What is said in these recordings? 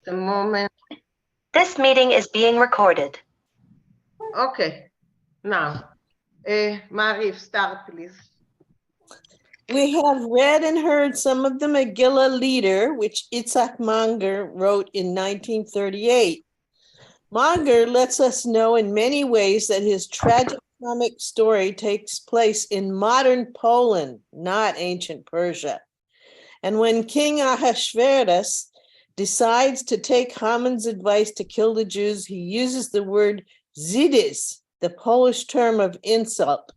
A moment. This meeting is being recorded. Okay. Now, Marif, start, please. We have read and heard some of the Megillah Lieder, which Itzhak Manger wrote in 1938. Manger lets us know in many ways that his tragicomic story takes place in modern Poland, not ancient Persia. And when King Ahasuerus decides to take Haman's advice to kill the Jews, he uses the word zidis, the Polish term of insult.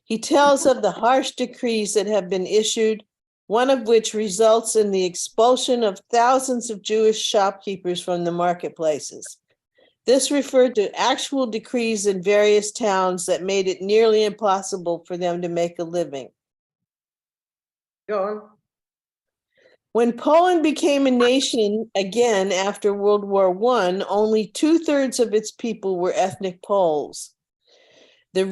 He tells of the harsh decrees that have been issued, one of which results in the expulsion of thousands of Jewish shopkeepers from the marketplaces. This referred to actual decrees in various towns that made it nearly impossible for them to make a living. Go on. When Poland became a nation again after World War I, only 2/3 of its people were ethnic Poles. The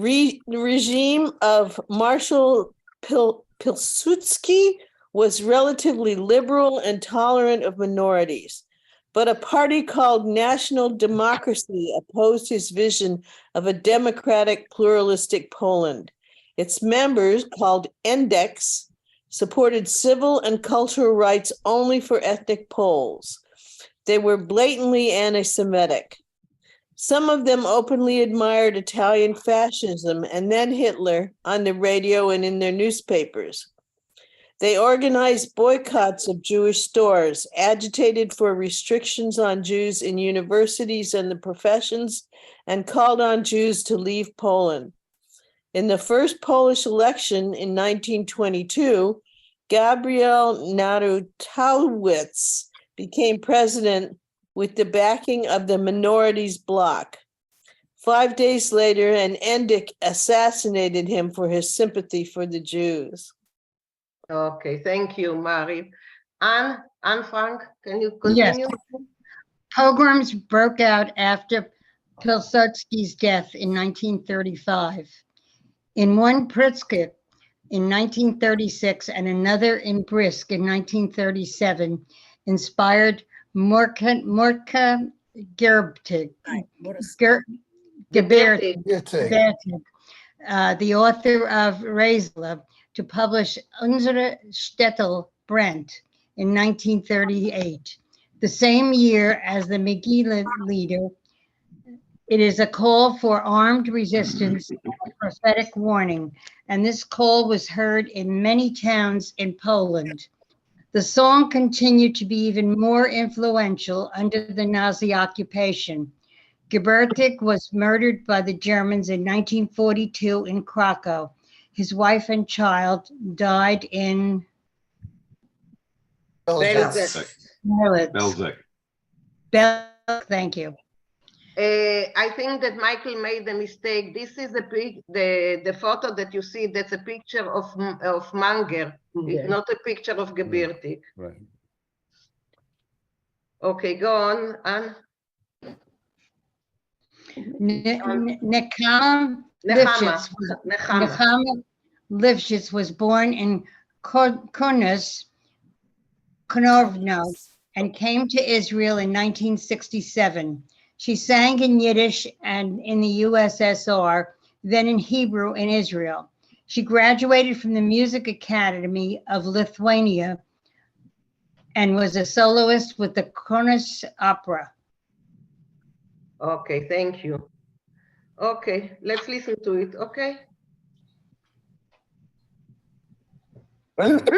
regime of Marshal Pilsudski was relatively liberal and tolerant of minorities, but a party called National Democracy opposed his vision of a democratic, pluralistic Poland. Its members, called Index, supported civil and cultural rights only for ethnic Poles. They were blatantly anti-Semitic. Some of them openly admired Italian fascism and then Hitler on the radio and in their newspapers. They organized boycotts of Jewish stores, agitated for restrictions on Jews in universities and the professions, and called on Jews to leave Poland. In the first Polish election in 1922, Gabriel Narutowicz became president with the backing of the minorities bloc. 5 days later, an Endick assassinated him for his sympathy for the Jews. Okay, thank you, Marif. Anne Frank, can you continue? Yes. Pogroms broke out after Pilsudski's death in 1935. In one Pritzker in 1936 and another in Brisk in 1937, inspired Morka Gerbtig, the author of Reisler, to publish Unsere Städte brennt in 1938. The same year as the Megillah Lieder, it is a call for armed resistance, a prophetic warning, and this call was heard in many towns in Poland. The song continued to be even more influential under the Nazi occupation. Gebertig was murdered by the Germans in 1942 in Krakow. His wife and child died in Belzec. Thank you. I think that Michael made a mistake. This is the photo that you see. That's a picture of Manger. Okay. It's not a picture of Gebertig. Right. Okay, go on, Anne. Nechama Lifshitz was born in Konovno and came to Israel in 1967. She sang in Yiddish and in the USSR, then in Hebrew in Israel. She graduated from the Music Academy of Lithuania and was a soloist with the Kaunas Opera. Okay, thank you. Okay, let's listen to it, okay? Brand,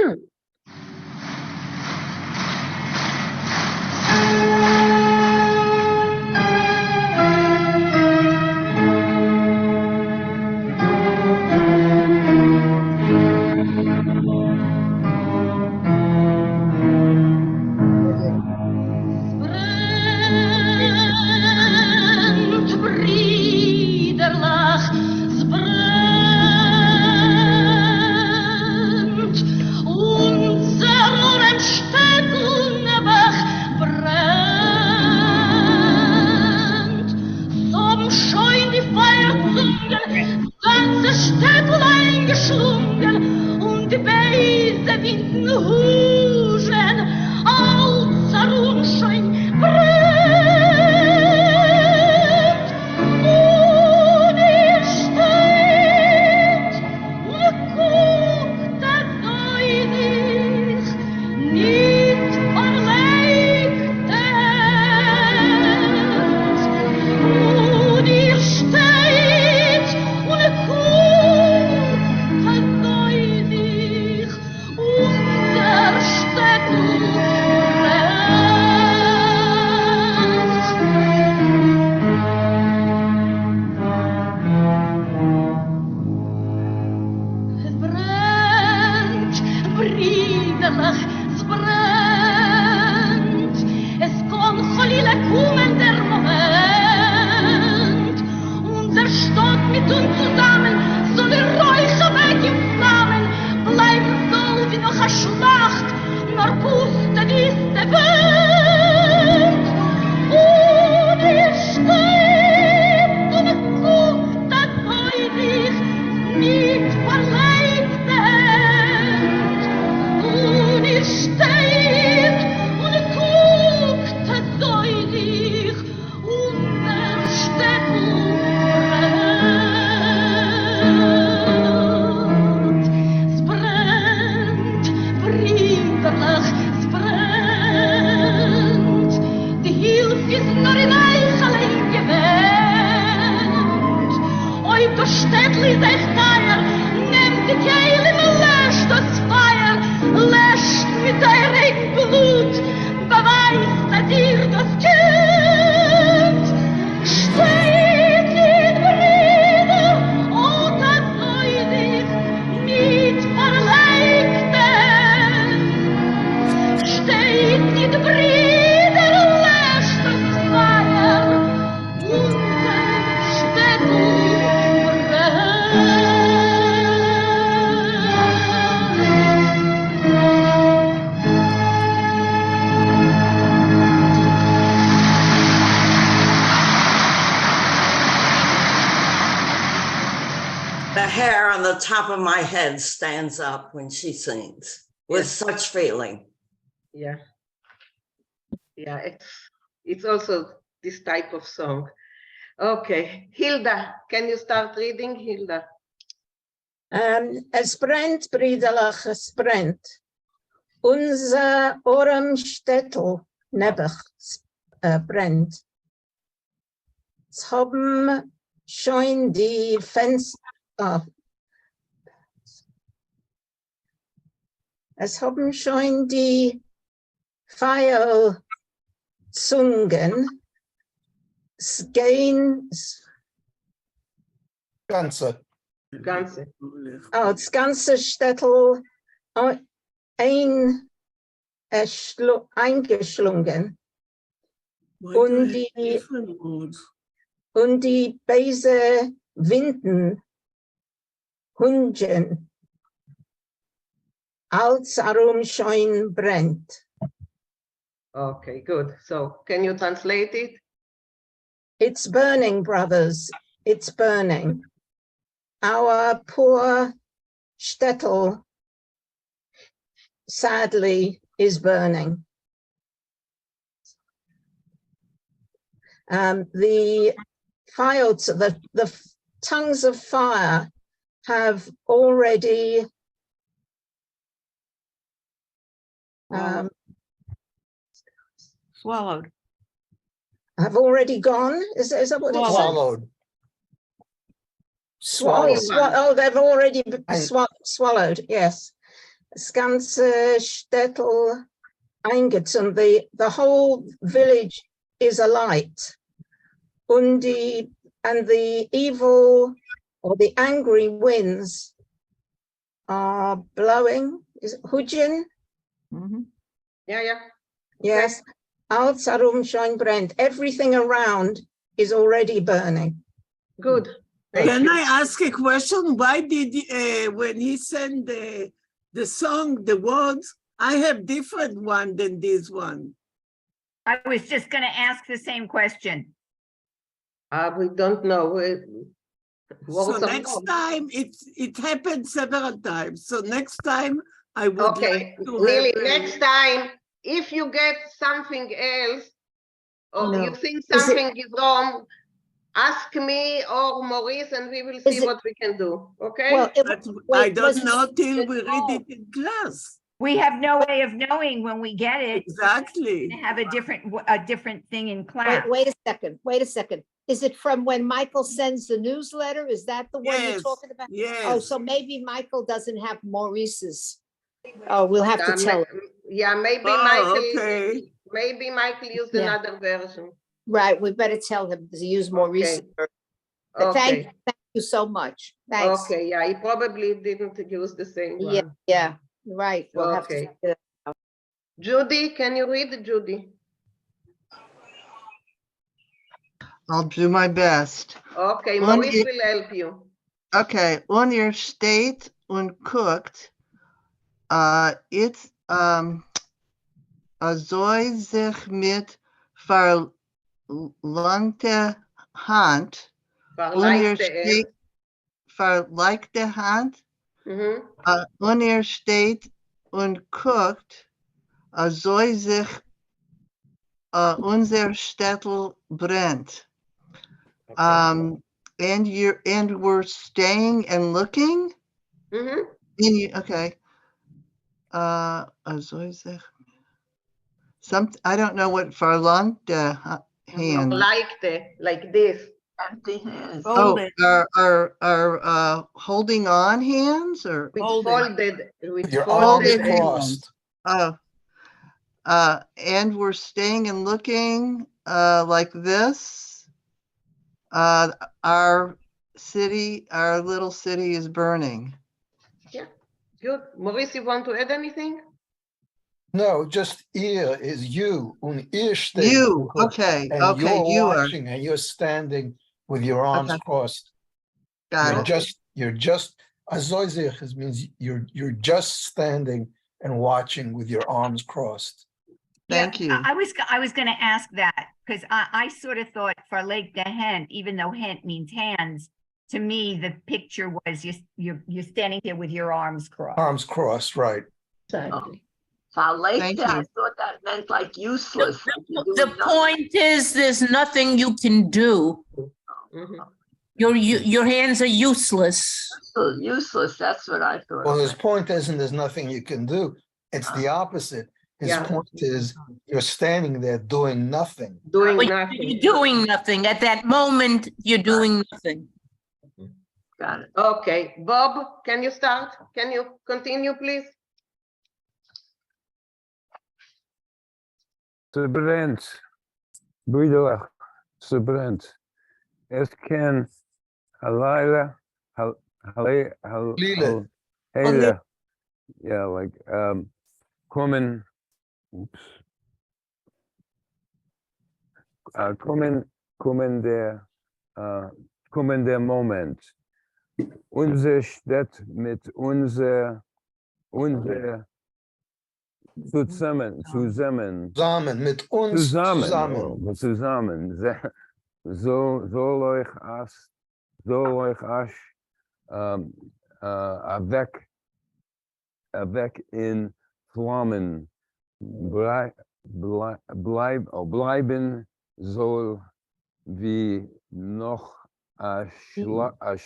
sich teuer, nimmt die Kehle, löscht das Feuer, löscht mit eurem Blut, beweist, dass ihr das könnt. Steht in Brüder, und das euch mit Verleigten. Steht in Brüder, löscht das Feuer, unser Städtel The hair on the top of my head stands up when she sings with such feeling. Yeah. Yeah, it's also this type of song. Okay, Hilda, can you start reading, Hilda? Es brennt, Brüderlach, es brennt. Unser Ormstädtel Nebuch brennt. Es haben schon die Fenster, es haben schon die Pfeilzungen, es gehen, Ganze. Ganze. das ganze Städtel eingeschlungen. Und die böse Winden, Hunden, als schon brennt. Okay, good. So can you translate it? It's burning, brothers, it's burning. Our poor shtetl, sadly, is burning. The fires, the tongues of fire have already Swallowed. have already gone. Is that what it's Swallowed. They've already swallowed. Yes, das ganze Städtel eingezogen. The whole village is alight. And the evil or the angry winds are blowing. Is it Hujin? Yeah. Yes. Als schon brennt. Everything around is already burning. Good. Can I ask a question? Why did when he sent the song, the words, I have different one than this one? I was just going to ask the same question. We don't know. So next time, it happened several times. So next time, I would Okay, like to really, have, next time, if you get something else, or No. you think something is wrong, ask me or Maurice, and we will see what we can do, okay? Well, but I don't know till we read it in class. We have no way of knowing when we get it. Exactly. To have a different thing in class. Wait a second. Is it from when Michael sends the newsletter? Is that the one you're Yes, talking about? yes. Oh, so maybe Michael doesn't have Maurice's. Oh, we'll have to tell him. Yeah, maybe Oh, Michael, okay. maybe Michael used Yeah. another version. Right, we better tell him to use Maurice's. Okay. But thank Okay, you so much. Thanks. okay, yeah, he probably didn't use the same Yeah, one. yeah, right. We'll have to. Okay. figure it Judy, can you read, Judy? I'll do my best. Okay, One Maurice is- will help you. Okay, when you're steht und guckt, it's soll sich mit verlangter Hand und ihr steht verlegte Hand, Mhm. wenn ihr steht und guckt, soll sich unser Städtel brennt. And we're staying and looking. Mhm. Okay. I don't know what verlangte hand. Like this. Empty hands. Oh, are holding on hands or? With Folded. with Your folded arms hands. crossed. Oh, and we're staying and looking, like this. Our city, our little city is burning. Yeah, good. Maurice, you want to add anything? No, just ihr is you. Und ihr steht. You, okay, And okay, you're you are, watching and you're standing with your arms Okay. crossed. got it. You're just, azoi zich means you're just standing and watching with your arms crossed. Thank you. I was going to ask that because I sort of thought for Lake de Hand, even though hand means hands, to me, the picture was you're standing here with your arms crossed. Arms crossed, right. Exactly. Thank you. I thought that meant like useless. like you're doing The nothing. point is, there's nothing you can do. Mhm. Your hands are useless. Useless, that's what I thought. Well, it his meant. point isn't there's nothing you can do. It's the opposite. His Yeah. point is you're standing there doing nothing. Doing But nothing. you're doing nothing. At that moment, you're doing nothing. Got it. Okay, Bob, can you start? Can you continue, please? Ze brennt. Broederlijk. Ze brennt. Es kan halila. Lila. Hele. Yeah, like kommen. Oops. Kommen der Moment. Unsere Stadt mit unser zusammen. Zusammen, mit uns zusammen. Zusammen. Soll euch avec in Flammen bleiben soll wie noch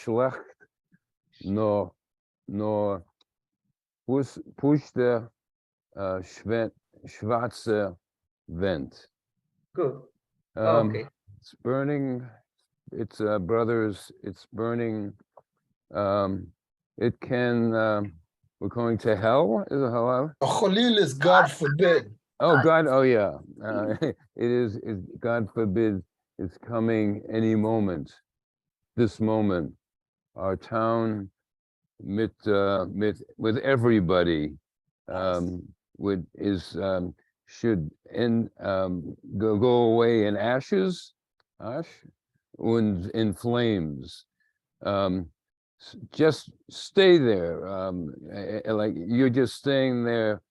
schlecht no push schwarze Wind. Good. Um, Okay. It's burning. It's brothers. It's burning. It can. We're going to hell. Is it hell? Cholil is God forbid. Oh God. Oh yeah. It is. God forbid. It's coming any moment. This moment, our town, with everybody, should end go away in ashes, and in flames. Just stay there, like you're just staying there,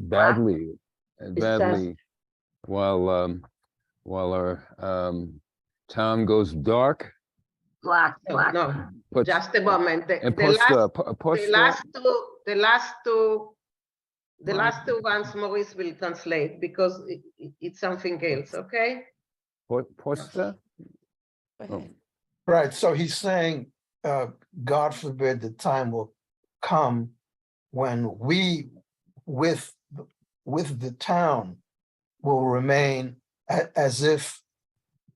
badly, while our town goes dark. Black. No, Puts- just a moment. and push The last two ones Maurice will translate because it's something else, okay? posta. Right, so he's saying, God forbid the time will come when we, with the town, will remain as if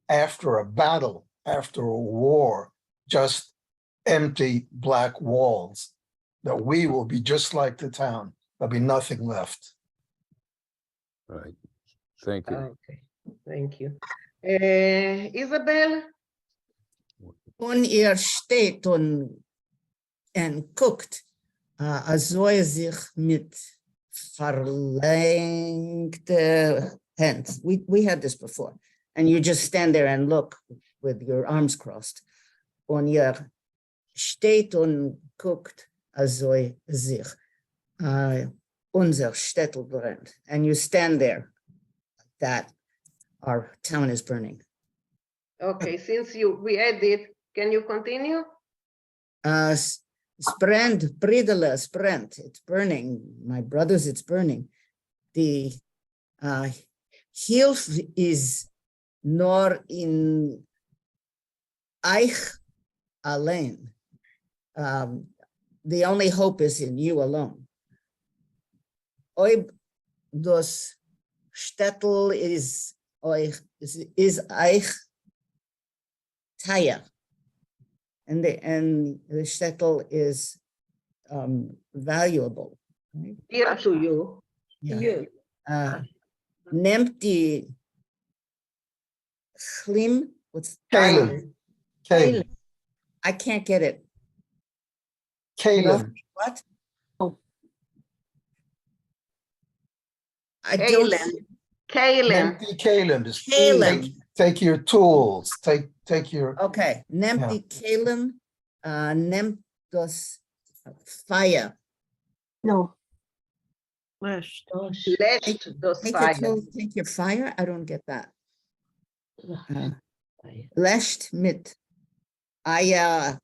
after a battle, after a war, just empty black walls, that we will be just like the town. There'll be nothing left. Right. Thank you. Okay, thank you. Isabel? Und ihr steht und guckt, also sich mit verlängte hands. We had this before. And you just stand there and look with your arms crossed. Und ihr steht und guckt, also sich. Unser Städtel brennt. And you stand there, that our town is burning. Okay, since we added, can you continue? Es brennt, Bridele, es brennt. It's burning. My brothers, it's burning. The Hilfe is nor in Eich allein. The only hope is in you alone. Oib das Städtel is euch teuer. And the shtetl is valuable. Right? Dear to you. Yeah. Nehmt die Chlim, what's Caleb. Caleb. I can't get it. Caleb. What? Oh. I don't. Kalem. Nehmt die Caleb. Kalem. Take your tools. Take your. Okay. Nehmt die Kalem. Nehmt das Feuer. No. Lesht. Lesht das Feuer. Take your fire. I don't get that. Lesht mit Eier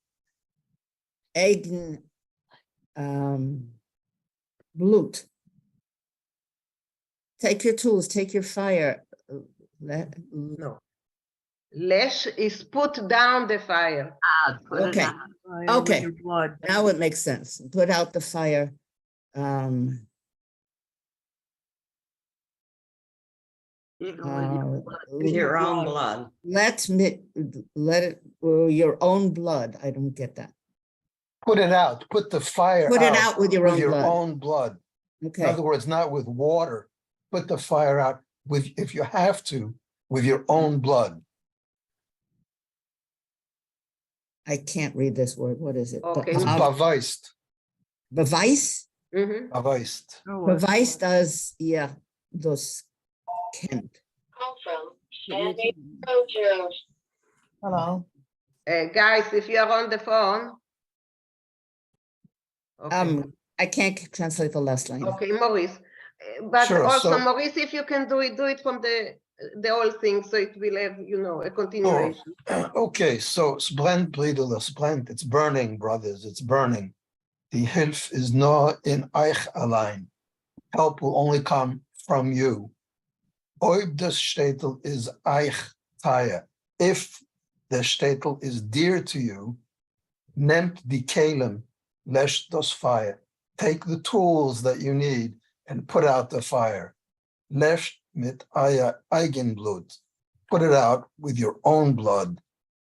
eigen Blut. Take your tools, take your fire. No. Lesh is put down the fire. Okay. Okay. Now it makes sense. Put out the fire. Your own blood. Let it, your own blood. I don't get that. Put it out. Put the fire Put it out with your own blood. own blood. In Okay. other words, not with water. Put the fire out with, if you have to, with your own blood. I can't read this word. What is it? Okay. It's beweist. Beweis? Mhm. Beweist. Beweist as ihr das kennt. Hello. Guys, if you are on the phone. Okay. I can't translate the last line. Okay, Maurice. But Sure, also, so- Maurice, if you can do it from the whole thing, so it will have, a continuation. Okay, so Splend Bridele, Splend, it's burning, brothers, it's burning. The Hilf is no in Eich allein. Help will only come from you. Oib des Shtetl is Eich Taya. If the Shtetl is dear to you, nehmt die Kalem, lesh das fire. Take the tools that you need and put out the fire. Lesh mit Eigenblut. Put it out with your own blood.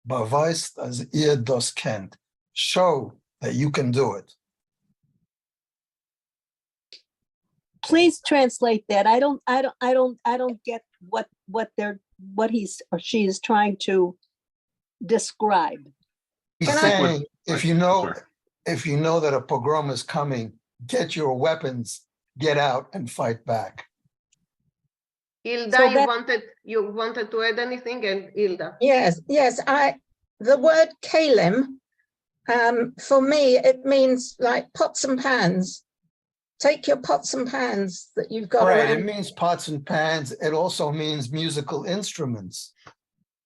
Beweist as ihr das kennt. Show that you can do it. Please translate that. I don't get what he's or she is trying to describe. He's saying, if you know that a pogrom is coming, get your weapons, get out and fight back. Hilda, So you wanted to add anything, and Hilda? Yes, the word kalem, for me, it means like pots and pans. Take your pots and pans that you've got Right, it around. means pots and pans. It also means musical instruments.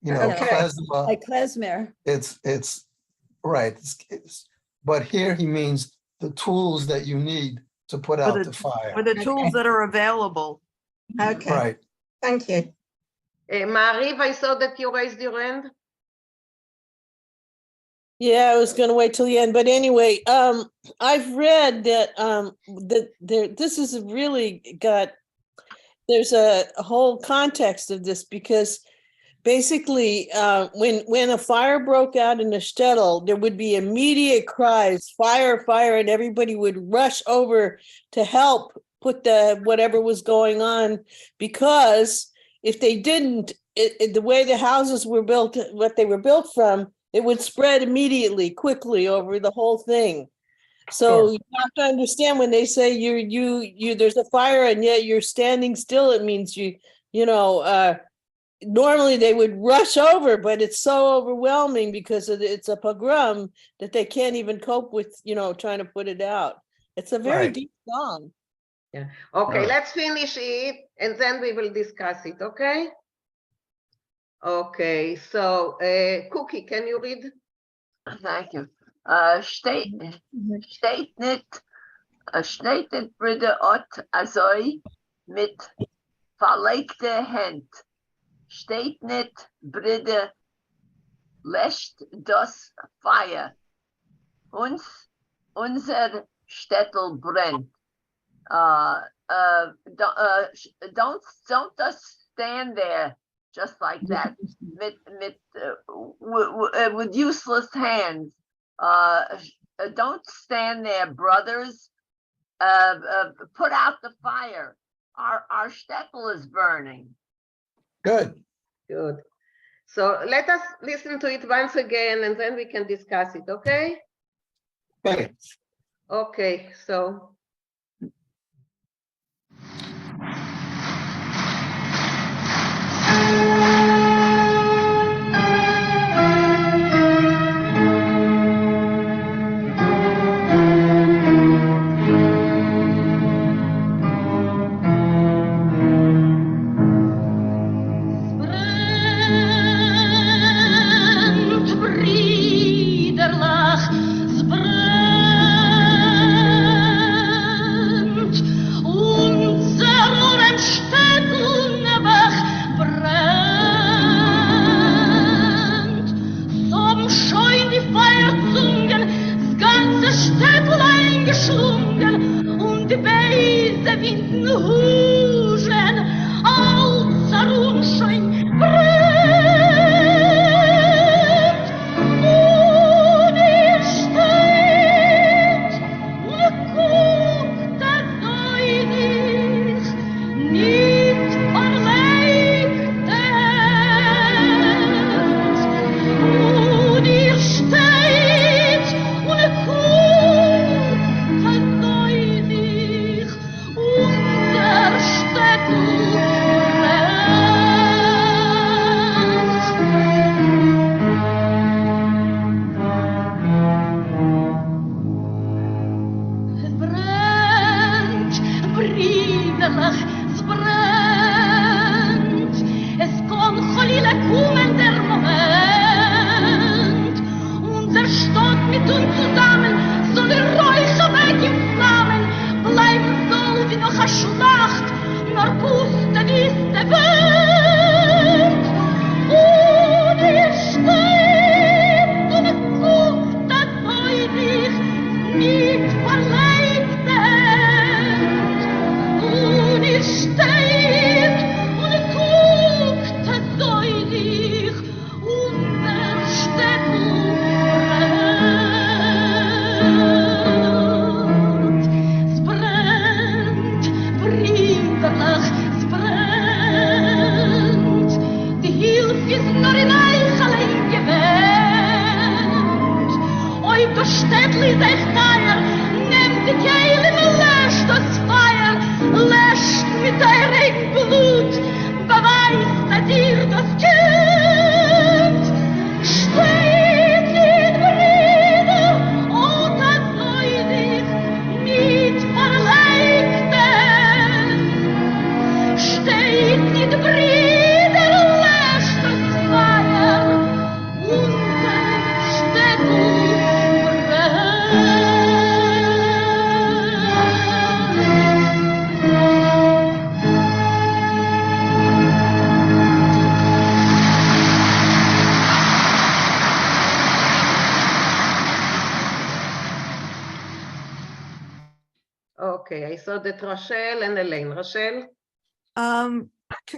You know, Okay. klezmer, Like klezmer. it's right. But here he means the tools that you need to put out the fire. Or the tools that are available. Okay, Right. thank you. Mariv, I saw that you raised your hand. Yeah, I was gonna wait till the end, but anyway, I've read that this is really there's a whole context of this, because basically when a fire broke out in the shtetl, there would be immediate cries, fire, fire, and everybody would rush over to help put whatever was going on, because if they didn't, the way the houses were built, what they were built from, it would spread immediately, quickly over the whole thing. So you have to understand, when they say there's a fire and yet you're standing still, it means normally they would rush over, but it's so overwhelming because it's a pogrom that they can't even cope with, trying to put it out. It's a very Right. deep song. Yeah. Okay, Right. let's finish it, and then we will discuss it, okay? Okay, so Cookie, can you read? Thank you. Steht nicht Brüder Ott azoi mit verlegte Hand. Steht nicht Brüder lässt das Feuer. Unser Städtel brennt. don't just stand there just like that with useless hands. Don't stand there, brothers. Put out the fire. Our shtetl is burning. Good. Good. So let us listen to it once again and then we can discuss it, okay? Okay. Okay, so. Brennt, Briederlach, es brennt. Unser Städtel Nebach brennt. So scheuen die Feuerzungen, das ganze Städtel eingeschlungen und die Beise Winden huschen, als Rundschein brennt. Und ihr steht und guckt das Neulich, nicht verlegt es. Und ihr steht und guckt das Neulich, unser Städtel es brennt, Briederlach, es brennt. Es kommt Cholile kommen der Moment. Unser Stadt mit uns zusammen soll Räucher weg in Flammen. Bleiben soll wie noch eine Schlacht, nur pusten ist der Wind. Und ihr steht und guckt das Neulich, nicht verlegt es. Und ihr steht und guckt das Neulich, unser Städtel brennt. Es brennt, Briederlach, es brennt. Die Hilfe ist nur in euch allein gewähnt. Ob das Städtel ist echt teuer, nehmt die Kehle und löscht das Feuer, löscht mit eurem Blut, beweist, dass ihr das könnt. Steht nicht Brüder, und das Neulich nicht verlegt es. Steht nicht Brüder, löscht das Feuer, unser Städtel Okay, I saw that Rochelle and Elaine. Rochelle? To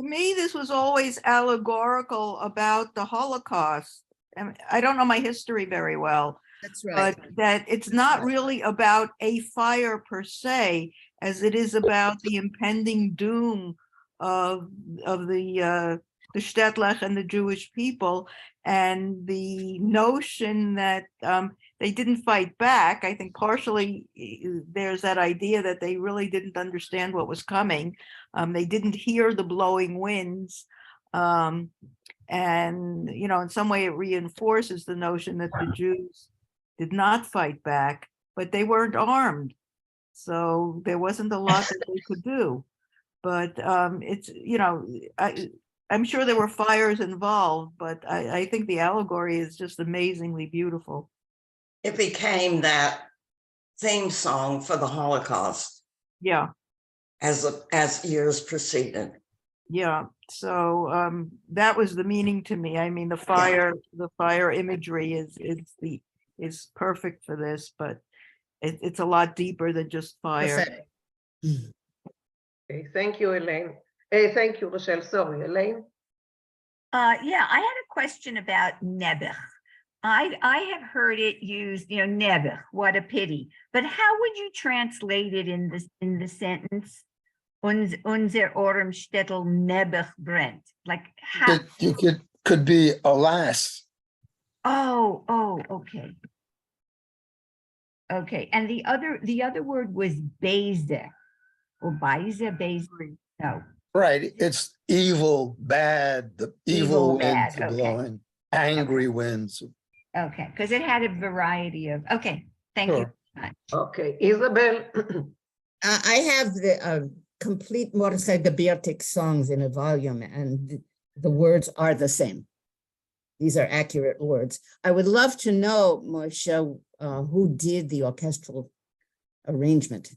me, this was always allegorical about the Holocaust. And I don't know my history very well, That's right. but that it's not really about a fire per se, as it is about the impending doom of the Shtetlach and the Jewish people, and the notion that they didn't fight back. I think partially there's that idea that they really didn't understand what was coming. They didn't hear the blowing winds. And, you know, in some way it reinforces the notion that the Jews did not fight back, but they weren't armed. So there wasn't a lot that they could do. But it's, you know, I'm sure there were fires involved, but I think the allegory is just amazingly beautiful. It became that theme song for the Holocaust. Yeah. As years proceeded. Yeah. So that was the meaning to me. I mean, the fire imagery is perfect for this, but it's a lot deeper than just fire. Prophetic. Okay, thank you, Elaine. Thank you, Rochelle. Sorry, Elaine. Yeah, I had a question about Nebuch. I have heard it used, Nebuch, what a pity. But how would you translate it in the sentence? Unser Ormstädtel Nebuch brennt. Like how? You could be alas. Oh, okay. Okay, and the other word was Beze or Beze. No. Right, it's evil, bad, the evil winds bad, are okay. blowing, angry winds. Okay, because it had a variety of, okay, thank you Sure. very much. Okay, Isabel. I have the complete Mordechai Gebirtig songs in a volume, and the words are the same. These are accurate words. I would love to know, Moshe, who did the orchestral arrangement.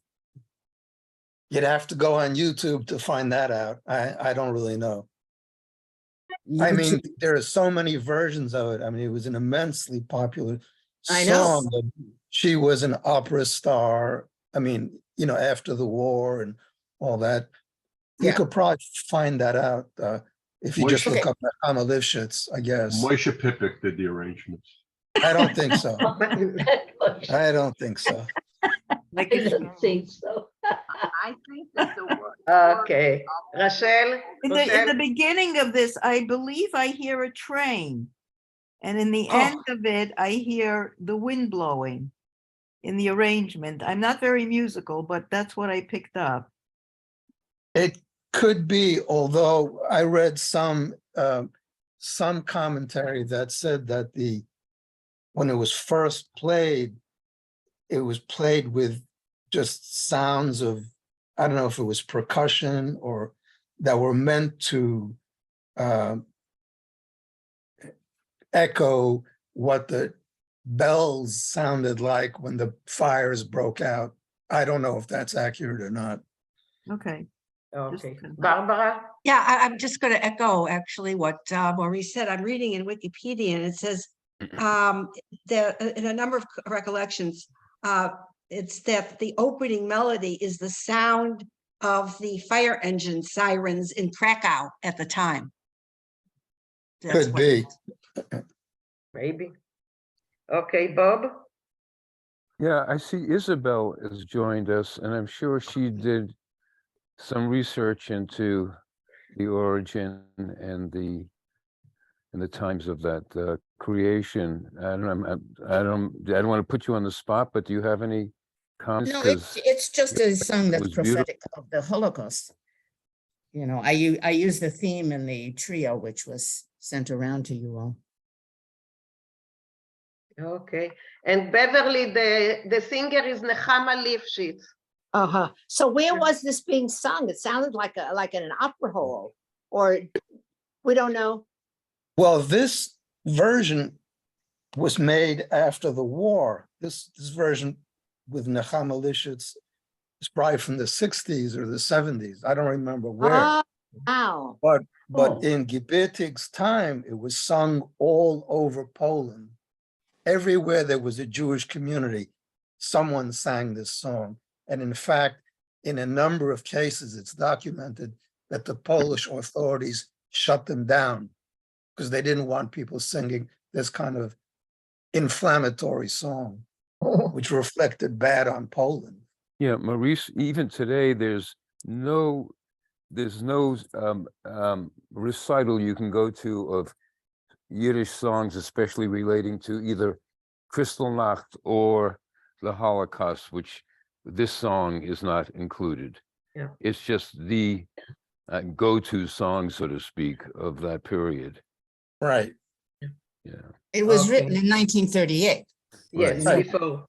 You'd have to go on YouTube to find that out. I don't really know. I mean, there are so many versions of it. I mean, it was an immensely popular I know. song. She was an opera star. I mean, after the war and all that. You Yeah. could probably find that out if you just look Okay. up Nechama Lifshitz, I guess. Moshe Pippik did the arrangements. I don't think so. I don't think so. I don't think so. I think that the word. Okay, Rachel. In the beginning of this, I believe I hear a train. And in the end of it, I hear the wind blowing in the arrangement. I'm not very musical, but that's what I picked up. It could be, although I read some commentary that said that when it was first played, it was played with just sounds of, I don't know if it was percussion or that were meant to echo what the bells sounded like when the fires broke out. I don't know if that's accurate or not. Okay. Okay, Barbara. Yeah, I'm just going to echo actually what Maurice said. I'm reading in Wikipedia and it says in a number of recollections, it's that the opening melody is the sound of the fire engine sirens in Krakow at the time. That's Could what- be. Maybe. Okay, Bob. Yeah, I see Isabel has joined us, and I'm sure she did some research into the origin and the times of that creation. I don't want to put you on the spot, but do you have any comments? No, 'Cause it's just a song it that's was beautiful. prophetic of the Holocaust. I use the theme in the trio, which was sent around to you all. Okay, and Beverly, the singer is Nechama Lifshitz. So where was this being sung? It sounded like in an opera hall, or we don't know. Well, this version was made after the war. This version with Nechama Lifshitz is probably from the 60s or the 70s. I don't remember where. Wow. But in Gebirtig's time, it was sung all over Poland. Everywhere there was a Jewish community, someone sang this song. And in fact, in a number of cases, it's documented that the Polish authorities shut them down because they didn't want people singing this kind of inflammatory song, which reflected bad on Poland. Yeah, Maurice, even today, there's no recital you can go to of Yiddish songs, especially relating to either Kristallnacht or the Holocaust, which this song is not included. Yeah. It's just the go-to song, so to speak, of that period. Right. Yeah. It was Okay. written in 1938. Yes, Right. before.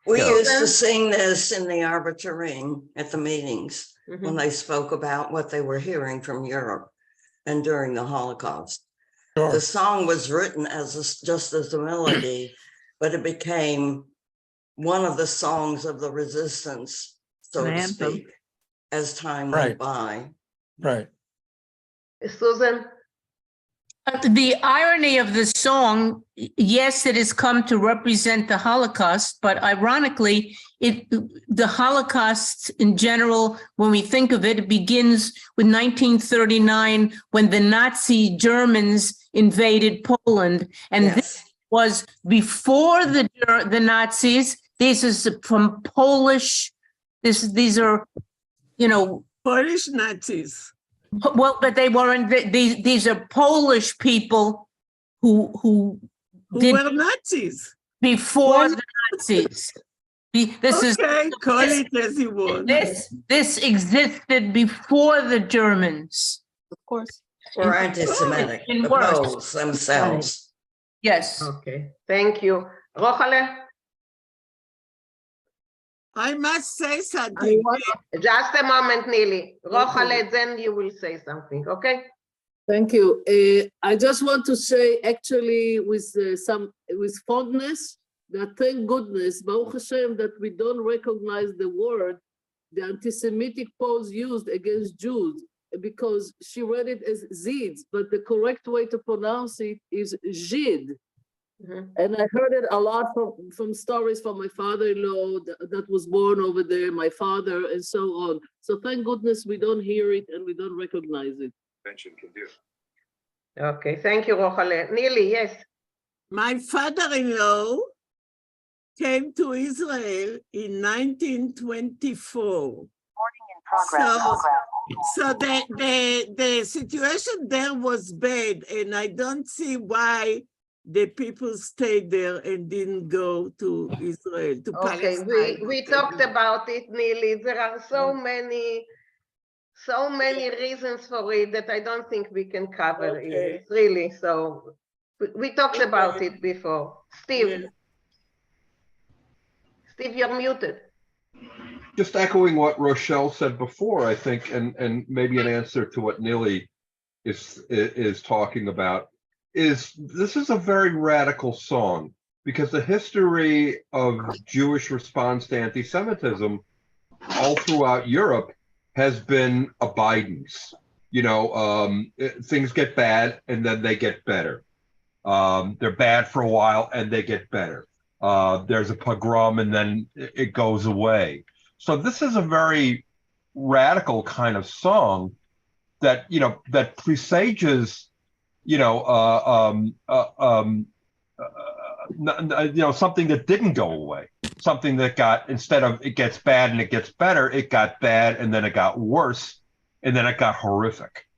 We Yeah. used to sing this in the Arbiterring at the meetings when Mhm. they spoke about what they were hearing from Europe and during the Holocaust. Sure. The song was written just as a melody, but it became one of the songs of the resistance, so An to anthem. speak, as time Right. went by. Right. Susan. The irony of the song, yes, it has come to represent the Holocaust, but ironically, the Holocaust in general, when we think of it, it begins with 1939 when the Nazi Germans invaded Poland, and this was before the Nazis. This is from Polish. These are, Polish Nazis. Well, but they weren't. These are Polish people who were Nazis before the Nazis. This is call it as you want. This existed before the Germans, of course, or anti-Semitic, the Poles themselves. Yes. Okay. Thank you, Rochale. I must say something. Just a moment, Neely. Rochale, then you will say something, okay? Thank you. I just want to say, actually, with fondness, that thank goodness, Baruch Hashem, that we don't recognize the word the anti-Semitic Poles used against Jews, because she read it as Zids, but the correct way to pronounce it is Zhid. And I heard it a lot from stories from my father-in-law that was born over there, my father, and so on. So thank goodness we don't hear it and we don't recognize it. Okay, thank you, Rochale. Neely, yes. My father-in-law came to Israel in 1924. So the situation there was bad, and I don't see why the people stayed there and didn't go to Israel, to Okay, Palestine. we talked about it, Neely. There are so many reasons for it that I don't think we can cover it, really. So we talked about it before. Steve. Steve, you're muted. Just echoing what Rochelle said before, I think, and maybe an answer to what Neely is talking about, is this is a very radical song, because the history of Jewish response to anti-Semitism all throughout Europe has been abidance. Things get bad and then they get better. They're bad for a while and they get better. There's a pogrom and then it goes away. So this is a very radical kind of song that, that presages, something that didn't go away, something that instead of it gets bad and it gets better, it got bad and then it got worse and then it got horrific.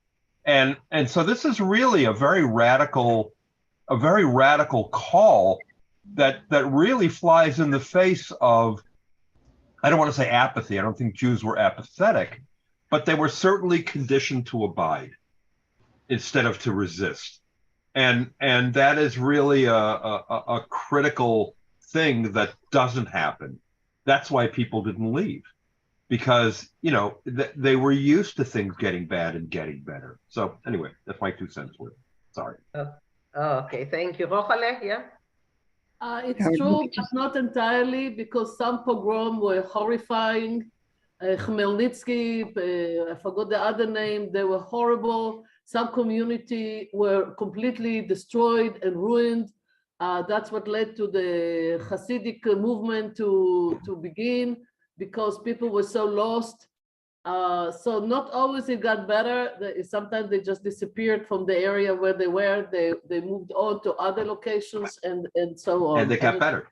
And so this is really a very radical call that really flies in the face of, I don't want to say apathy. I don't think Jews were apathetic, but they were certainly conditioned to abide instead of to resist. And that is really a critical thing that doesn't happen. That's why people didn't leave, because, they were used to things getting bad and getting better. So anyway, that's my 2 cents worth. Sorry. Okay, thank you. Rochale, yeah? It's true, but not entirely, because some pogrom were horrifying. Khmelnytsky, I forgot the other name, they were horrible. Some community were completely destroyed and ruined. That's what led to the Hasidic movement to begin, because people were so lost. So not always it got better. Sometimes they just disappeared from the area where they were. They moved on to other locations and so on. And they got better.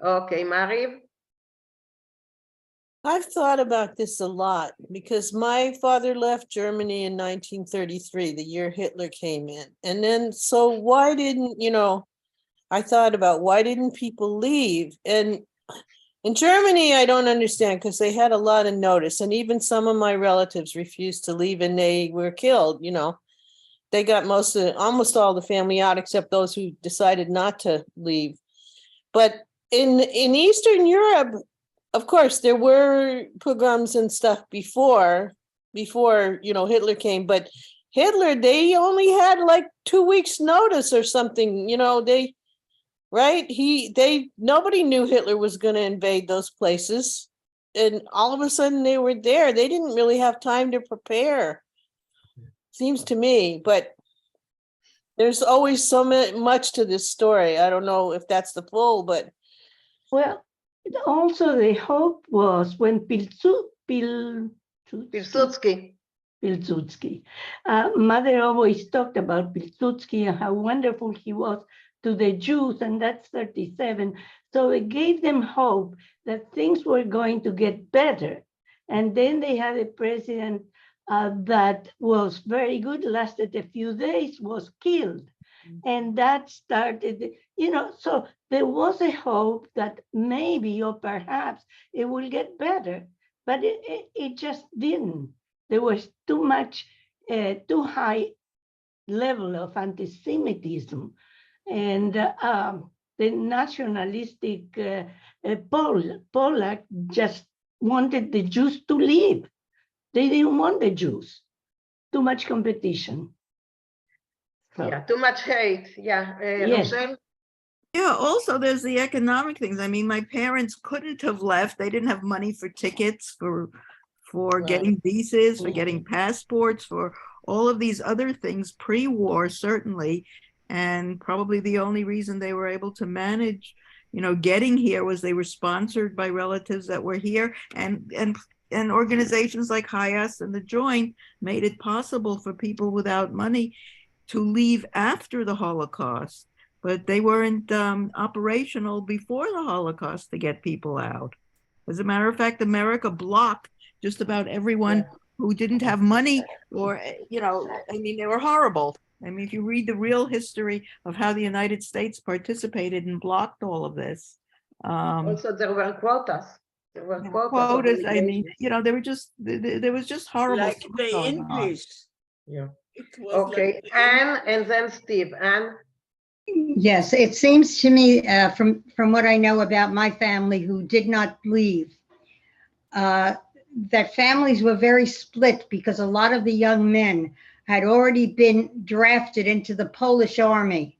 Okay, Mariv. I've thought about this a lot, because my father left Germany in 1933, the year Hitler came in. And then, so why didn't, I thought about why didn't people leave? And in Germany, I don't understand, because they had a lot of notice, and even some of my relatives refused to leave and they were killed. They got almost all the family out, except those who decided not to leave. But in Eastern Europe, of course, there were pogroms and stuff before Hitler came, but Hitler, they only had like 2 weeks notice or something, nobody knew Hitler was going to invade those places. And all of a sudden they were there. They didn't really have time to prepare. Seems to me, but there's always so much to this story. I don't know if that's the full, but Well, also the hope was when Pilsudski. Mother always talked about Pilsudski and how wonderful he was to the Jews, and that's 37. So it gave them hope that things were going to get better. And then they had a president that was very good, lasted a few days, was killed. And that started, so there was a hope that maybe or perhaps it will get better, but it just didn't. There was too much, too high level of anti-Semitism. And the nationalistic Pollack just wanted the Jews to leave. They didn't want the Jews. Too much competition. So, Yeah, too much hate. Yeah. Yes. Rochelle? Yeah, also there's the economic things. I mean, my parents couldn't have left. They didn't have money for tickets, for getting visas, for getting passports, for all of these other things pre-war, certainly. And probably the only reason they were able to manage, getting here was they were sponsored by relatives that were here, and organizations like HIAS and the Joint made it possible for people without money to leave after the Holocaust, but they weren't operational before the Holocaust to get people out. As a matter of fact, America blocked just about everyone who didn't have money, or, they were horrible. I mean, if you read the real history of how the United States participated and blocked all of this. Also, there were quotas. There were Quotas. I mean, they were just, there was just horrible. Like stuff the going on. English. Yeah. It was Okay, like the Anne and then Steve. Anne? Yes, it seems to me from what I know about my family who did not leave, that families were very split because a lot of the young men had already been drafted into the Polish army.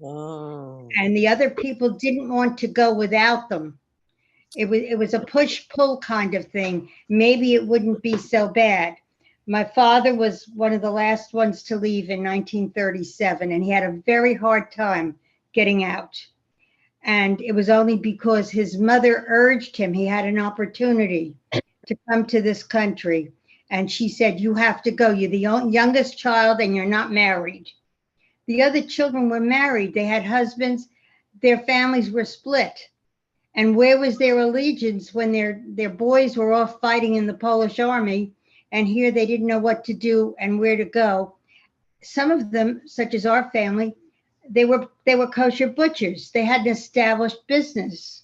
oh, And the other people didn't want to go without them. It was a push-pull kind of thing. Maybe it wouldn't be so bad. My father was one of the last ones to leave in 1937, and he had a very hard time getting out. And it was only because his mother urged him, he had an opportunity to come to this country. And she said, you have to go. You're the youngest child and you're not married. The other children were married. They had husbands. Their families were split. And where was their allegiance when their boys were off fighting in the Polish army? And here they didn't know what to do and where to go. Some of them, such as our family, they were kosher butchers. They had an established business.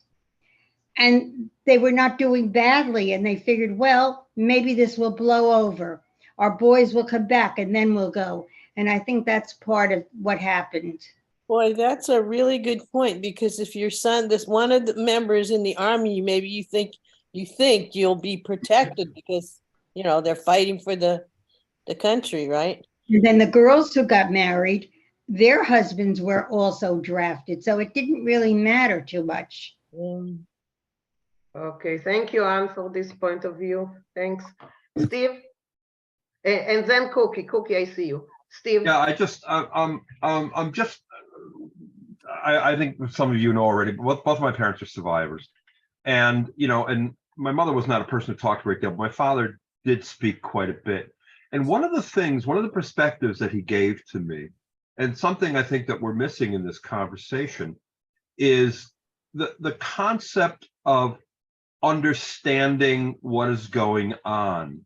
And they were not doing badly. And they figured, well, maybe this will blow over. Our boys will come back and then we'll go. And I think that's part of what happened. boy, that's a really good point, because if your son, this one of the members in the army, maybe you think you'll be protected because, they're fighting for the country, right? And then the girls who got married, their husbands were also drafted. So it didn't really matter too much. Okay, thank you, Anne, for this point of view. Thanks. Steve? And then Cookie. Cookie, I see you. Steve? Yeah, I think some of you know already, both of my parents are survivors. And, and my mother was not a person who talked a great deal, but my father did speak quite a bit. And one of the perspectives that he gave to me, and something I think that we're missing in this conversation, is the concept of understanding what is going on.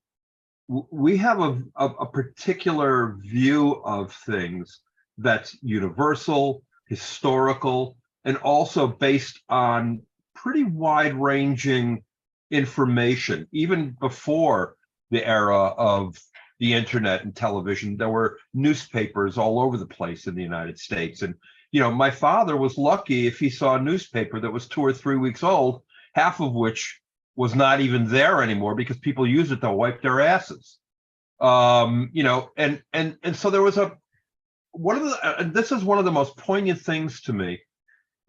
We have a particular view of things that's universal, historical, and also based on pretty wide-ranging information. Even before the era of the internet and television, there were newspapers all over the place in the United States. And, my father was lucky if he saw a newspaper that was 2 or 3 weeks old, half of which was not even there anymore because people use it to wipe their asses. And so there was this is one of the most poignant things to me,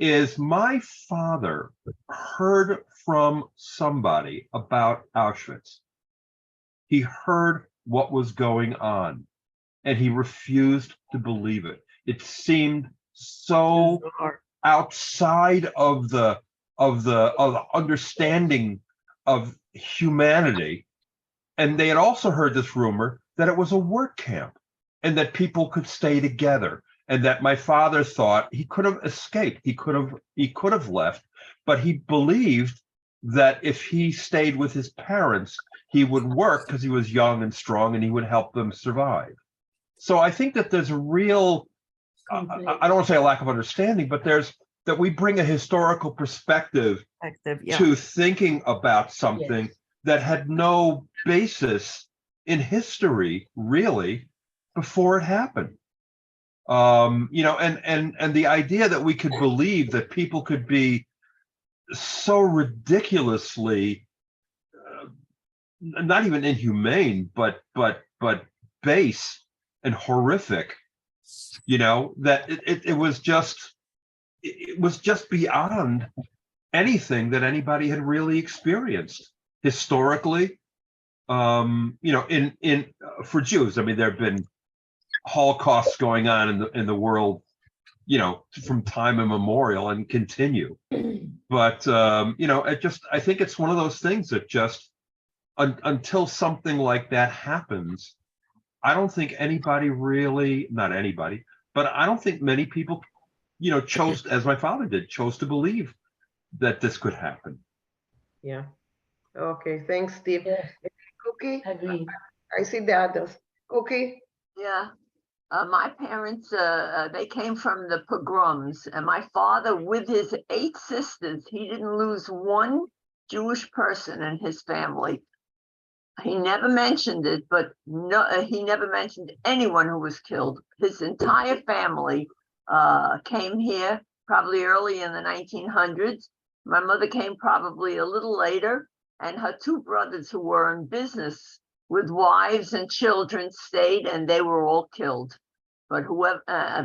is my father heard from somebody about Auschwitz. He heard what was going on. and he refused to believe it. It seemed so outside of the understanding of humanity. And they had also heard this rumor that it was a work camp and that people could stay together, and that my father thought he could have escaped. He could have left, but he believed that if he stayed with his parents, he would work because he was young and strong and he would help them survive. So I think that there's a real, I don't want to say a lack of understanding, but there's that we bring a historical perspective to thinking about something that had no basis in history, really, before it happened. You know, and the idea that we could believe that people could be so ridiculously not even inhumane, but base and horrific, you know, that it was just beyond anything that anybody had really experienced historically. You know, in for Jews, I mean, there have been Holocausts going on in the world, you know, from time immemorial and continue. But you know, I think it's one of those things that just until something like that happens, I don't think anybody really, not anybody, but I don't think many people, you know, chose, as my father did, chose to believe that this could happen. Yeah. Okay. Thanks, Steve. Cookie? Agreed. I see the others. Cookie? Yeah. My parents, they came from the pogroms, and my father, with his 8 sisters, he didn't lose one Jewish person in his family. He never mentioned it, but no, he never mentioned anyone who was killed. His entire family came here probably early in the 1900s. My mother came probably a little later, and her 2 brothers who were in business with wives and children stayed, and they were all killed. But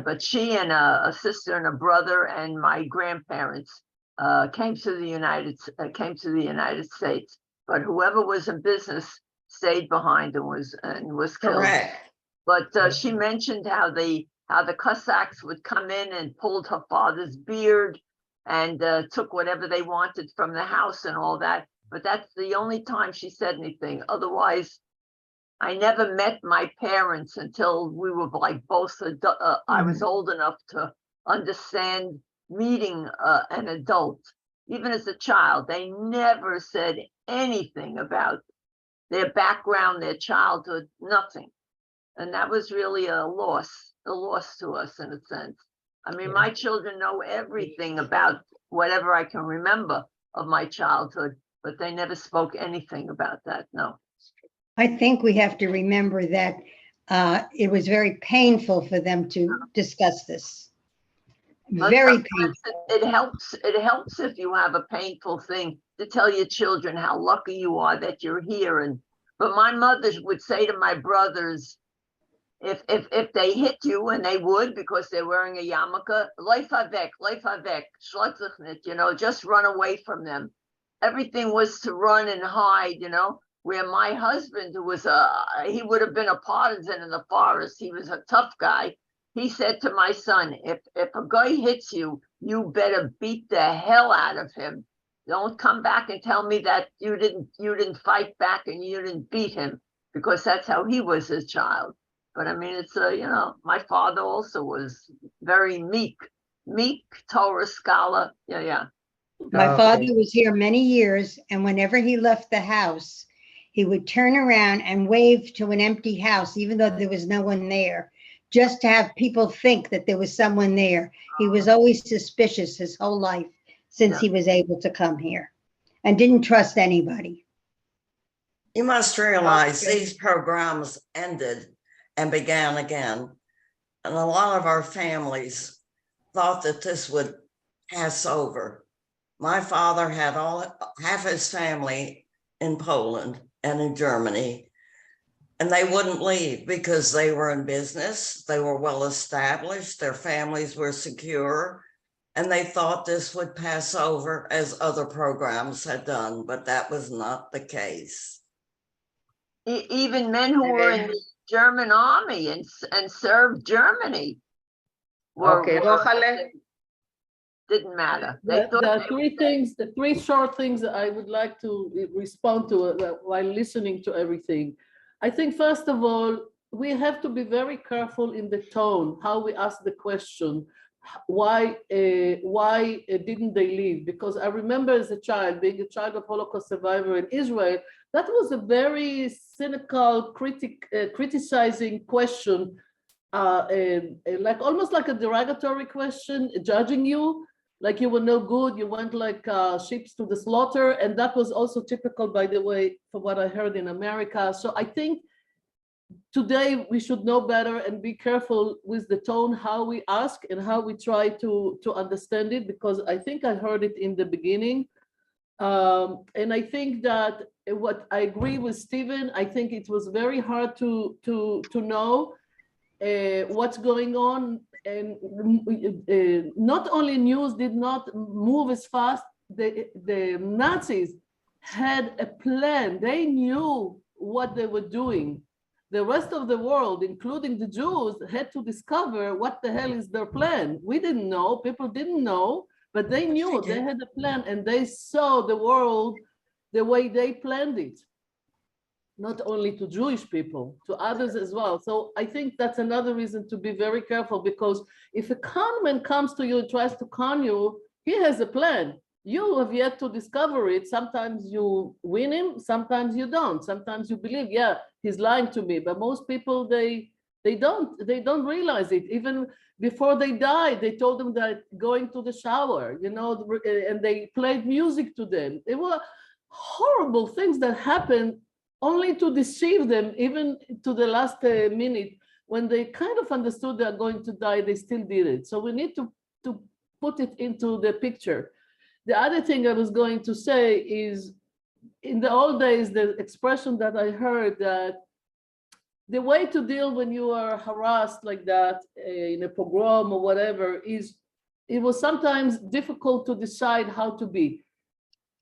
but she and a sister and a brother and my grandparents came to the United States. But whoever was in business stayed behind and was killed. Correct. But she mentioned how the Cossacks would come in and pulled her father's beard and took whatever they wanted from the house and all that. But that's the only time she said anything. Otherwise, I never met my parents until we were like both, I was old enough to understand meeting an adult. Even as a child, they never said anything about their background, their childhood, nothing. And that was really a loss to us in a sense. I mean, my children know everything about whatever I can remember of my childhood, but they never spoke anything about that, no. I think we have to remember that it was very painful for them to discuss this. Very painful. It helps if you have a painful thing to tell your children how lucky you are that you're here. But my mother would say to my brothers, if they hit you, and they would because they're wearing a yarmulke, leif havek, schlotzich, you know, just run away from them. Everything was to run and hide, you know. Where my husband, who was he would have been a partisan in the forest. He was a tough guy. He said to my son, if a guy hits you, you better beat the hell out of him. Don't come back and tell me that you didn't fight back and you didn't beat him, because that's how he was as a child. But I mean, it's you know, my father also was very meek, Torah scholar. Yeah. My father was here many years, and whenever he left the house, he would turn around and wave to an empty house, even though there was no one there, just to have people think that there was someone there. He was always suspicious his whole life since he was able to come here, and didn't trust anybody. You must realize these programs ended and began again. And a lot of our families thought that this would pass over. My father had half his family in Poland and in Germany, and they wouldn't leave because they were in business, they were well established, their families were secure, and they thought this would pass over as other programs had done, but that was not the case. Even men who were in the German army and served Germany. Okay, Rochale? Didn't matter. There are three things, the three short things that I would like to respond to while listening to everything. I think, first of all, we have to be very careful in the tone, how we ask the question, why didn't they leave? Because I remember as a child, being a child of Holocaust survivor in Israel, that was a very cynical, criticizing question, like almost like a derogatory question, judging you, like you were no good, you went like sheep to the slaughter. And that was also typical, by the way, from what I heard in America. So I think today we should know better and be careful with the tone, how we ask and how we try to understand it, because I think I heard it in the beginning. And I think that what I agree with Stephen, I think it was very hard to know what's going on. And not only news did not move as fast, the Nazis had a plan. They knew what they were doing. The rest of the world, including the Jews, had to discover what the hell is their plan. We didn't know, people didn't know, but they knew they had a plan, and they saw the world the way they planned it. Not only to Jewish people, to others as well. So I think that's another reason to be very careful, because if a conman comes to you and tries to con you, he has a plan. You have yet to discover it. Sometimes you win him, sometimes you don't. Sometimes you believe, yeah, he's lying to me. But most people, they don't realize it. Even before they died, they told them that going to the shower, you know, and they played music to them. It were horrible things that happened only to deceive them, even to the last minute. When they kind of understood they're going to die, they still did it. So we need to put it into the picture. The other thing I was going to say is, in the old days, the expression that I heard that the way to deal when you are harassed like that in a pogrom or whatever is, it was sometimes difficult to decide how to be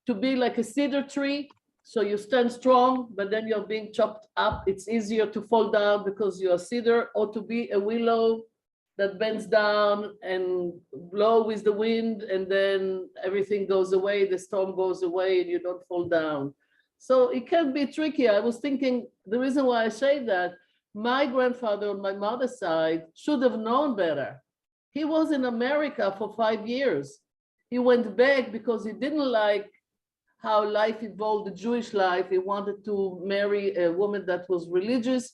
like a cedar tree. So you stand strong, but then you're being chopped up. It's easier to fall down because you're cedar, or to be a willow that bends down and blow with the wind, and then everything goes away, the storm goes away, and you don't fall down. So it can be tricky. I was thinking, the reason why I say that, my grandfather on my mother's side should have known better. He was in America for 5 years. He went back because he didn't like how life evolved, the Jewish life. He wanted to marry a woman that was religious.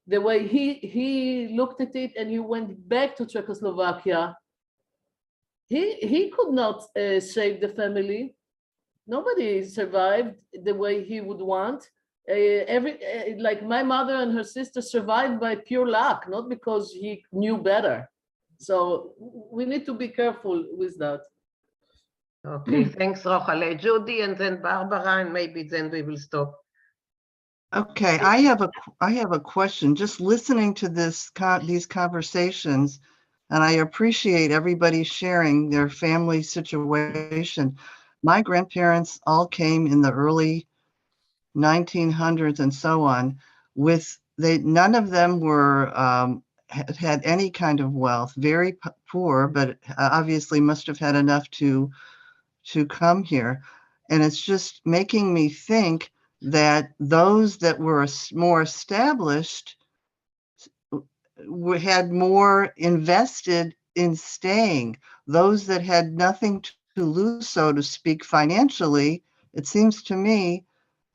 The way he looked at it, and he went back to Czechoslovakia. He could not save the family. Nobody survived the way he would want. Like my mother and her sister survived by pure luck, not because he knew better. So we need to be careful with that. Okay, thanks, Rochale. Judy, and then Barbara, and maybe then we will stop. Okay, I have a question. Just listening to these conversations, and I appreciate everybody sharing their family situation. My grandparents all came in the early 1900s and so on. None of them were had any kind of wealth. Very poor, but obviously must have had enough to come here. And it's just making me think that those that were more established had more invested in staying. Those that had nothing to lose, so to speak, financially, it seems to me,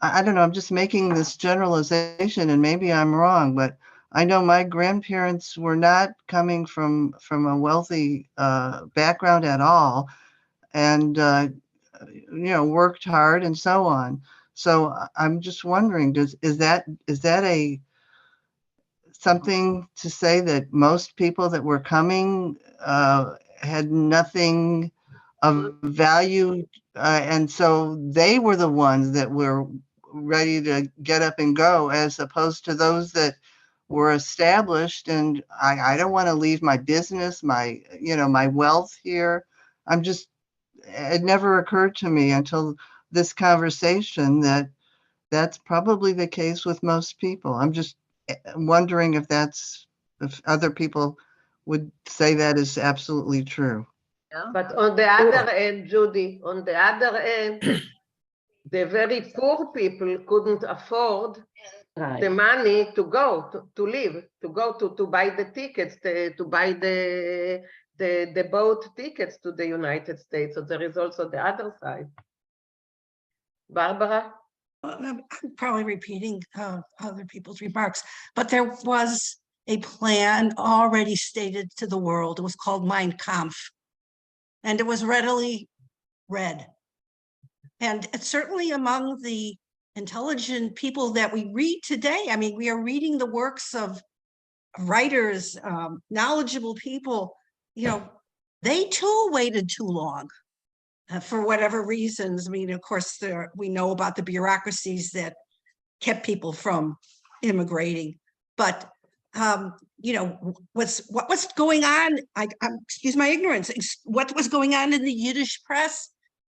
I don't know, I'm just making this generalization, and maybe I'm wrong, but I know my grandparents were not coming from a wealthy background at all, and worked hard and so on. So I'm just wondering, is that something to say that most people that were coming had nothing of value, and so they were the ones that were ready to get up and go, as opposed to those that were established and I don't want to leave my business, my wealth here. It never occurred to me until this conversation that that's probably the case with most people. I'm just wondering if other people would say that is absolutely true. But on the other end, Judy, on the other end, the very poor people couldn't afford the money to go to live, to go to buy the tickets, to buy the boat tickets to the United States. So there is also the other side. Barbara? I'm probably repeating other people's remarks, but there was a plan already stated to the world. It was called Mein Kampf, and it was readily read. And it's certainly among the intelligent people that we read today. I mean, we are reading the works of writers, knowledgeable people, you know, they too waited too long. For whatever reasons. I mean, of course, we know about the bureaucracies that kept people from immigrating, but you know, what was going on? Excuse my ignorance. What was going on in the Yiddish press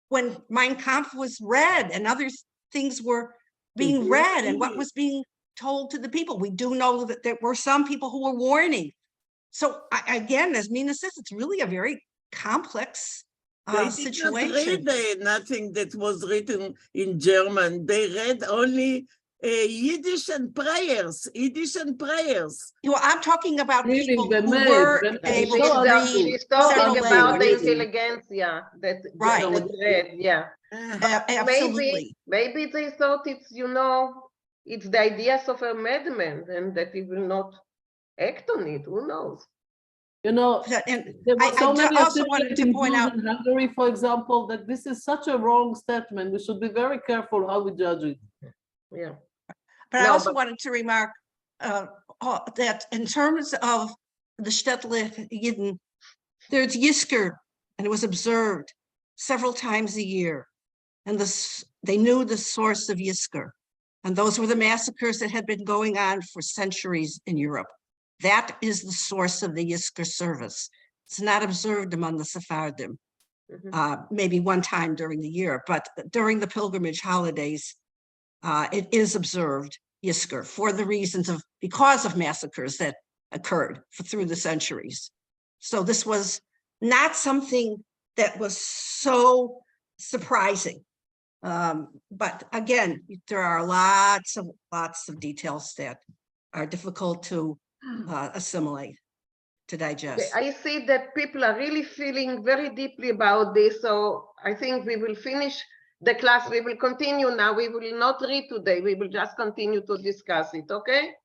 when Mein Kampf was read and other things were being read, and what was being told to the people? We do know that there were some people who were warning. So again, as Mina says, it's really a very complex situation. They did not read nothing that was written in German. They read only Yiddish and prayers. Well, I'm talking about people the who men, were the- able She's to read she's talking several about the languages. intelligentsia that Right. that read, yeah. Absolutely. Maybe they thought it's, you know, it's the ideas of a madman and that he will not act on it. Who knows? You know, And there were so many also wanted to point out in Hungary, for example, that this is such a wrong statement. We should be very careful how we judge it. Yeah. But I also wanted to remark that in terms of the Shtetl Yidden, there's Yisker, and it was observed several times a year. And they knew the source of Yisker. And those were the massacres that had been going on for centuries in Europe. That is the source of the Yisker service. It's not observed among the Sephardim, maybe one time during the year, but during the pilgrimage holidays, it is observed Yisker for the reasons of, because of massacres that occurred through the centuries. So this was not something that was so surprising. But again, there are lots of details that are difficult to assimilate, to digest. I see that people are really feeling very deeply about this. So I think we will finish the class. We will continue now. We will not read today. We will just continue to discuss it, okay?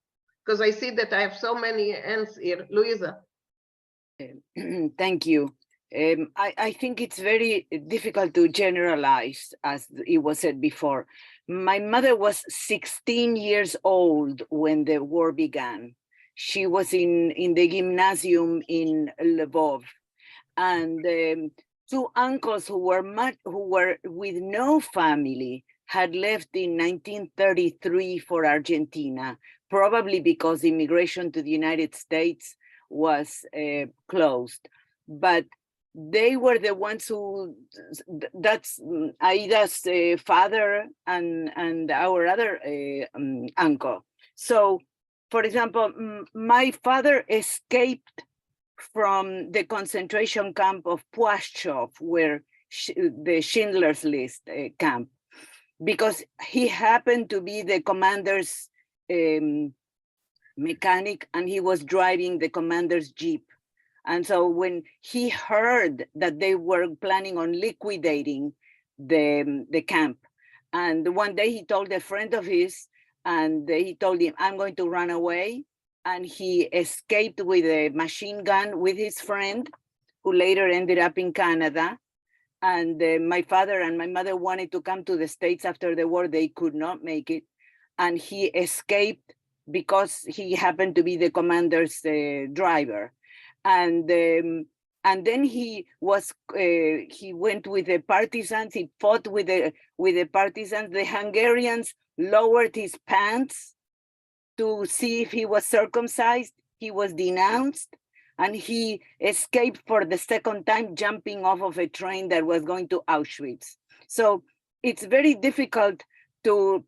Because I see that I have so many hands here. Luisa. Thank you. I think it's very difficult to generalize, as it was said before. My mother was 16 years old when the war began. She was in the gymnasium in Lvov, and two uncles who were with no family had left in 1933 for Argentina, probably because immigration to the United States was closed. But they were the ones who, that's Aida's father and our other uncle. So, for example, my father escaped from the concentration camp of Płaszczów, where the Schindler's List camp, because he happened to be the commander's mechanic, and he was driving the commander's jeep. And so when he heard that they were planning on liquidating the camp, and one day he told a friend of his, and he told him, I'm going to run away. And he escaped with a machine gun with his friend, who later ended up in Canada. And my father and my mother wanted to come to the States after the war. They could not make it. And he escaped because he happened to be the commander's driver. And then he went with the partisans. He fought with the partisans. The Hungarians lowered his pants to see if he was circumcised. He was denounced, and he escaped for the second time, jumping off of a train that was going to Auschwitz. So it's very difficult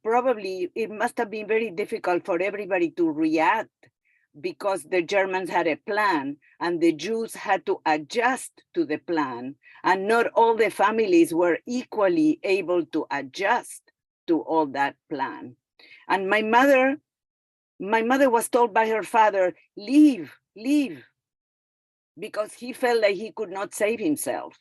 probably, it must have been very difficult for everybody to react because the Germans had a plan and the Jews had to adjust to the plan, and not all the families were equally able to adjust to all that plan. And my mother was told by her father, leave, because he felt like he could not save himself.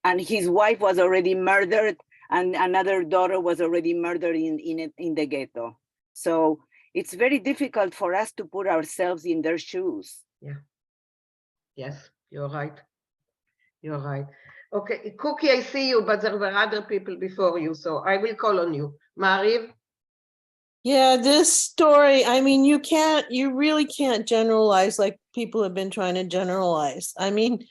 And his wife was already murdered, and another daughter was already murdered in the ghetto. So it's very difficult for us to put ourselves in their shoes. Yeah. Yes, you're right. You're right. Okay, Cookie, I see you, but there were other people before you, so I will call on you. Mariv? Yeah, this story, I mean, you really can't generalize like people have been trying to generalize. I mean,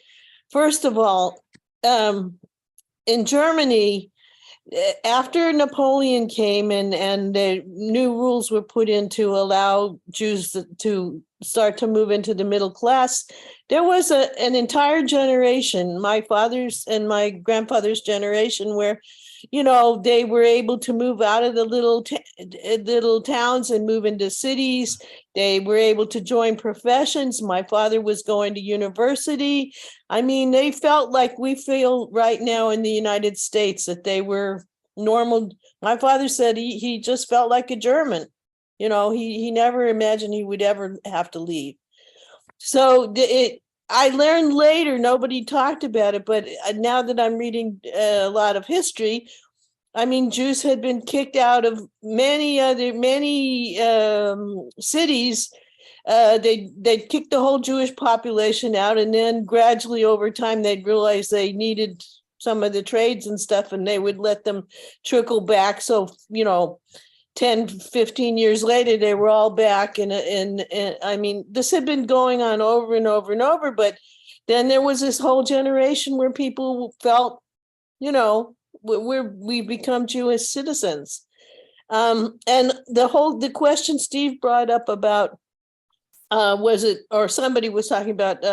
first of all, in Germany, after Napoleon came and the new rules were put in to allow Jews to start to move into the middle class, there was an entire generation, my father's and my grandfather's generation, where, you know, they were able to move out of the little towns and move into cities. They were able to join professions. My father was going to university. I mean, they felt like we feel right now in the United States, that they were normal. My father said he just felt like a German. You know, he never imagined he would ever have to leave. So I learned later, nobody talked about it, but now that I'm reading a lot of history, I mean, Jews had been kicked out of many cities. They'd kicked the whole Jewish population out, and then gradually over time, they'd realize they needed some of the trades and stuff, and they would let them trickle back. So, you know, 10, 15 years later, they were all back. And I mean, this had been going on over and over and over, but then there was this whole generation where people felt, you know, we've become Jewish citizens. And the question Steve brought up about, was it, or somebody was talking about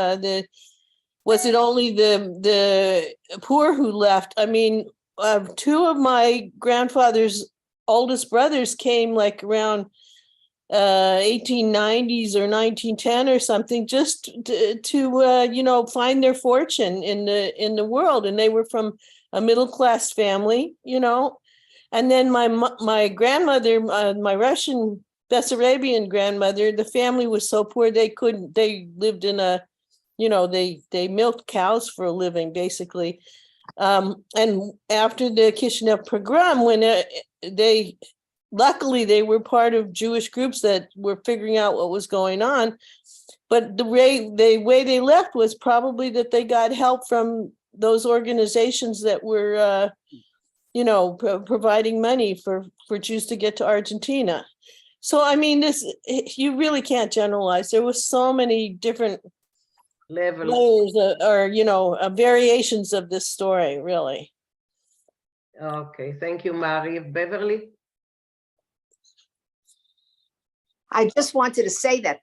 was it only the poor who left? I mean, two of my grandfather's oldest brothers came like around 1890s or 1910 or something, just to you know, find their fortune in the world, and they were from a middle class family, you know. And then my grandmother, my Russian Bessarabian grandmother, the family was so poor they lived in a, you know, they milked cows for a living, basically. And after the Kishinev pogrom, when luckily they were part of Jewish groups that were figuring out what was going on, but the way they left was probably that they got help from those organizations that were, you know, providing money for Jews to get to Argentina. So, I mean, you really can't generalize. There was so many different layers or, you know, variations of this story, really. Okay, thank you, Mari. Beverly? I just wanted to say that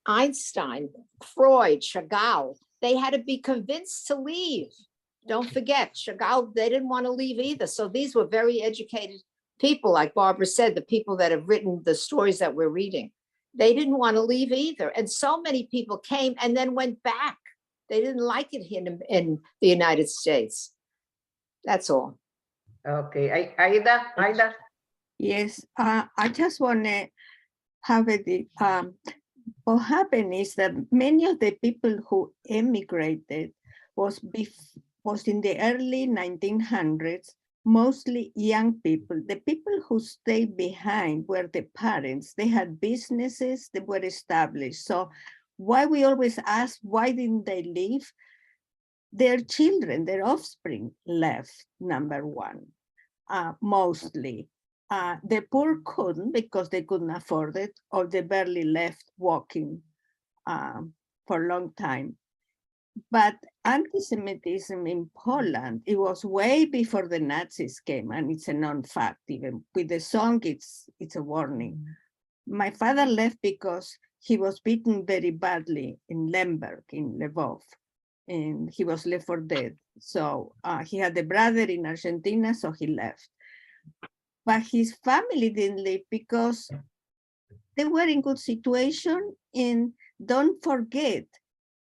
Einstein, Freud, Chagall, they had to be convinced to leave. Don't forget, Chagall, they didn't want to leave either. So these were very educated people, like Barbara said, the people that have written the stories that we're reading. They didn't want to leave either. And so many people came and then went back. They didn't like it in the United States. That's all. Okay, Aida? Yes, I just want to have it. What happened is that many of the people who emigrated was in the early 1900s, mostly young people. The people who stayed behind were the parents. They had businesses that were established. So why we always ask, why didn't they leave? Their children, their offspring left, number one, mostly. The poor couldn't because they couldn't afford it, or they barely left walking for a long time. But anti-Semitism in Poland, it was way before the Nazis came, and it's a known fact. Even with the song, it's a warning. My father left because he was beaten very badly in Lemberg, in Lvov, and he was left for dead. So he had a brother in Argentina, so he left. but his family didn't leave because they were in good situation. And don't forget,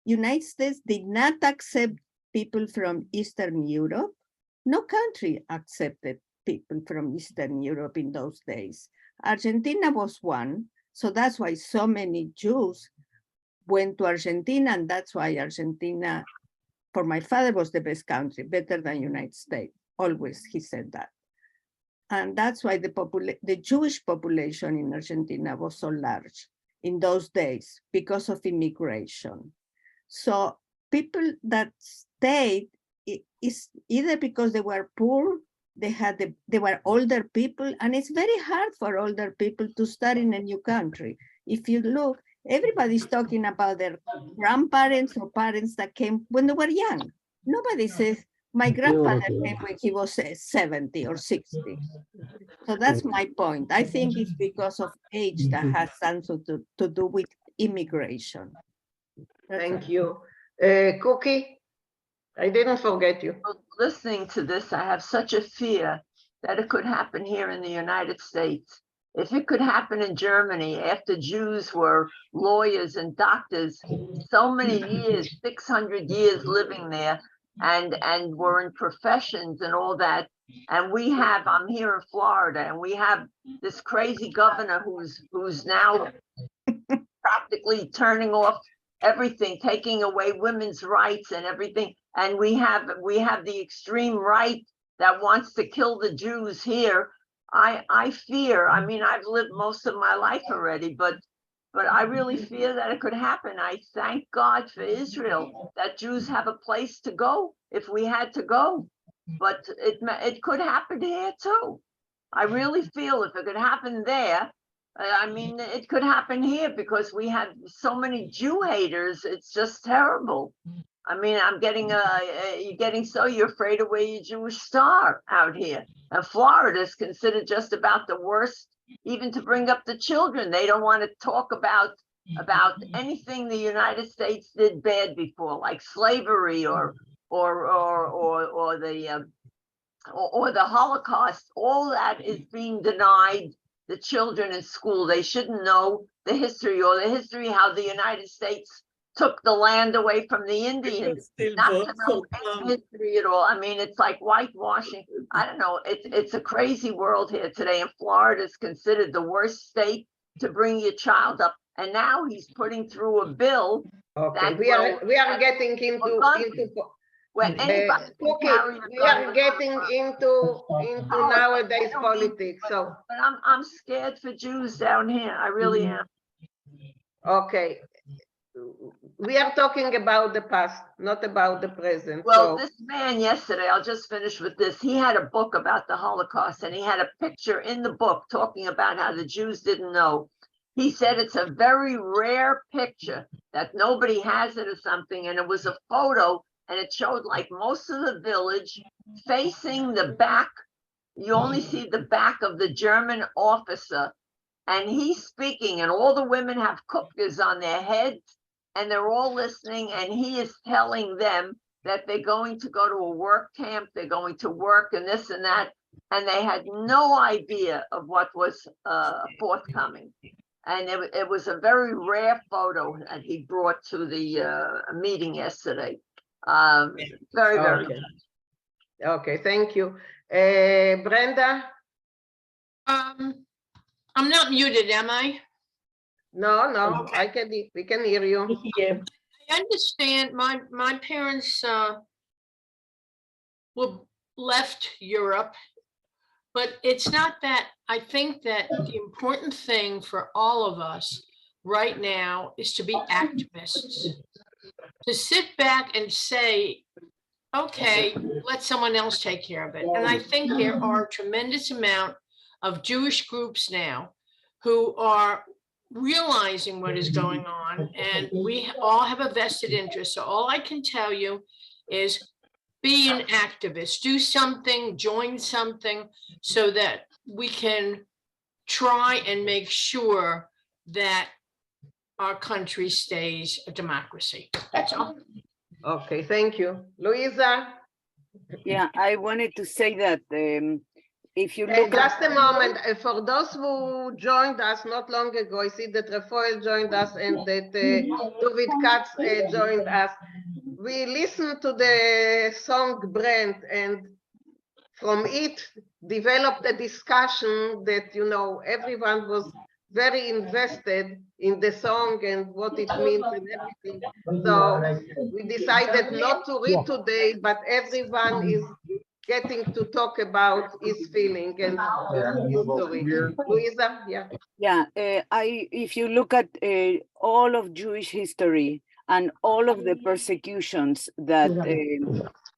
United States did not accept people from Eastern Europe. No country accepted people from Eastern Europe in those days. Argentina was one, so that's why so many Jews went to Argentina, and that's why Argentina, for my father, was the best country, better than United States. Always he said that. And that's why the Jewish population in Argentina was so large in those days because of immigration. So people that stayed is either because they were poor, they were older people, and it's very hard for older people to start in a new country. If you look, everybody's talking about their grandparents or parents that came when they were young. Nobody says, my grandfather came when he was 70 or 60. So that's my point. I think it's because of age that has something to do with immigration. Thank you. Cookie, I didn't forget you. Listening to this, I have such a fear that it could happen here in the United States. If it could happen in Germany after Jews were lawyers and doctors, so many years, 600 years living there, and were in professions and all that. And we have, I'm here in Florida, and we have this crazy governor who's now practically turning off everything, taking away women's rights and everything. And we have the extreme right that wants to kill the Jews here. I fear, I mean, I've lived most of my life already, but I really fear that it could happen. I thank God for Israel that Jews have a place to go if we had to go, but it could happen here too. I really feel if it could happen there, I mean, it could happen here because we have so many Jew haters. It's just terrible. I mean, I'm getting you're afraid of wear your Jewish star out here. And Florida is considered just about the worst, even to bring up the children. They don't want to talk about anything the United States did bad before, like slavery or the Holocaust. All that is being denied the children in school. They shouldn't know the history how the United States took the land away from the Indians, not to know any history at all. I mean, it's like whitewashing. I don't know. It's a crazy world here today, and Florida is considered the worst state to bring your child up. And now he's putting through a bill. Okay, we are getting into when anybody we are getting into nowadays politics. So, but I'm scared for Jews down here. I really am. Okay. We are talking about the past, not about the present. Well, this man yesterday, I'll just finish with this. He had a book about the Holocaust, and he had a picture in the book talking about how the Jews didn't know. He said it's a very rare picture, that nobody has it or something, and it was a photo, and it showed like most of the village facing the back. You only see the back of the German officer, and he's speaking, and all the women have kupkas on their heads, and they're all listening, and he is telling them that they're going to go to a work camp, they're going to work and this and that, and they had no idea of what was forthcoming. And it was a very rare photo that he brought to the meeting yesterday. Very good. Okay, thank you. Brenda? I'm not muted, am I? No, Okay. we can hear you. I understand my parents left Europe, but it's not that. I think that the important thing for all of us right now is to be activists, to sit back and say, okay, let someone else take care of it. And I think there are a tremendous amount of Jewish groups now who are realizing what is going on, and we all have a vested interest. So all I can tell you is be an activist, do something, join something, so that we can try and make sure that our country stays a democracy. That's all. Okay, thank you. Louisa? Yeah, I wanted to say that if you look just a moment, for those who joined us not long ago, I see that Rafael joined us and that David Katz joined us. We listened to the song Brand, and from it developed a discussion that, you know, everyone was very invested in the song and what it means and everything. So we decided not to read today, but everyone is getting to talk about his feeling and history. Louisa, yeah. Yeah, if you look at all of Jewish history and all of the persecutions that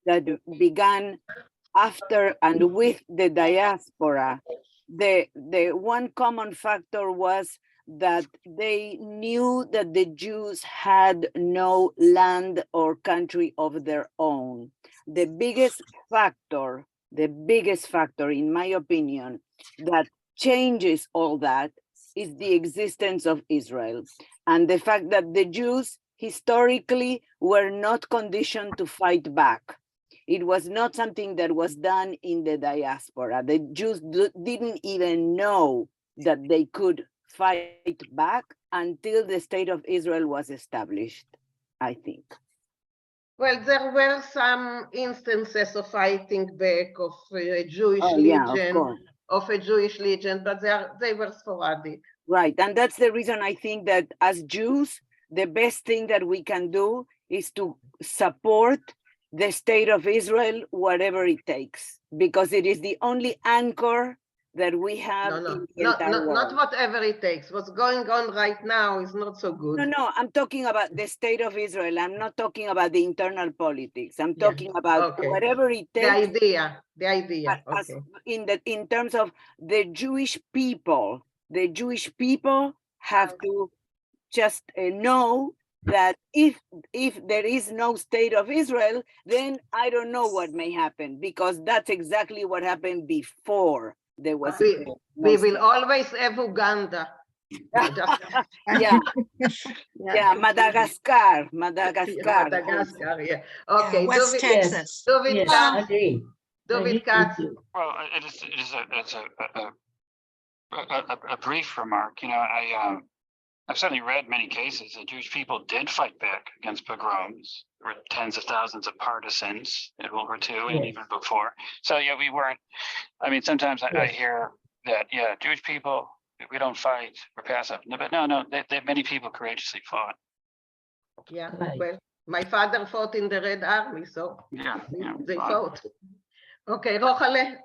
that began after and with the diaspora, the one common factor was that they knew that the Jews had no land or country of their own. The biggest factor, in my opinion, that changes all that is the existence of Israel and the fact that the Jews historically were not conditioned to fight back. It was not something that was done in the diaspora. The Jews didn't even know that they could fight back until the state of Israel was established, I think. Well, there were some instances of fighting back of a Jewish legion, but they were sporadic. Right, and that's the reason I think that as Jews, the best thing that we can do is to support the state of Israel, whatever it takes, because it is the only anchor that we have in the entire world. Not whatever it takes. What's going on right now is not so good. No, I'm talking about the state of Israel. I'm not talking about the internal politics. I'm talking about whatever it takes. The idea. In terms of the Jewish people have to just know that if there is no state of Israel, then I don't know what may happen, because that's exactly what happened before there was. We will always have Uganda. Yeah, Madagascar. Yeah. Okay, West Texas. David Katz. Well, it's a brief remark. You know, I've certainly read many cases that Jewish people did fight back against pogroms. There were tens of thousands of partisans in World War II and even before. So yeah, we weren't. I mean, sometimes I hear that Jewish people, we don't fight, we're passive. No, but no, many people courageously fought. Yeah, well, my father fought in the Red Army, so they fought. Okay, Rochale.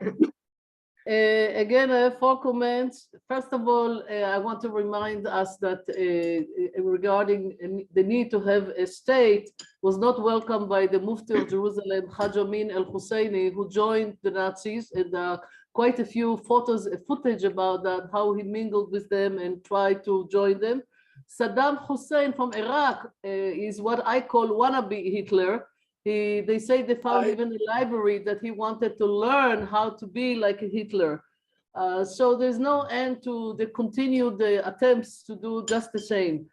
Again, I have 4 comments. First of all, I want to remind us that regarding the need to have a state was not welcomed by the Mufti of Jerusalem, Haj Amin al-Husseini, who joined the Nazis, and quite a few footage about that, how he mingled with them and tried to join them. Saddam Hussein from Iraq is what I call wannabe Hitler. They say they found even a library that he wanted to learn how to be like a Hitler. So there's no end to the continued attempts to do just the same.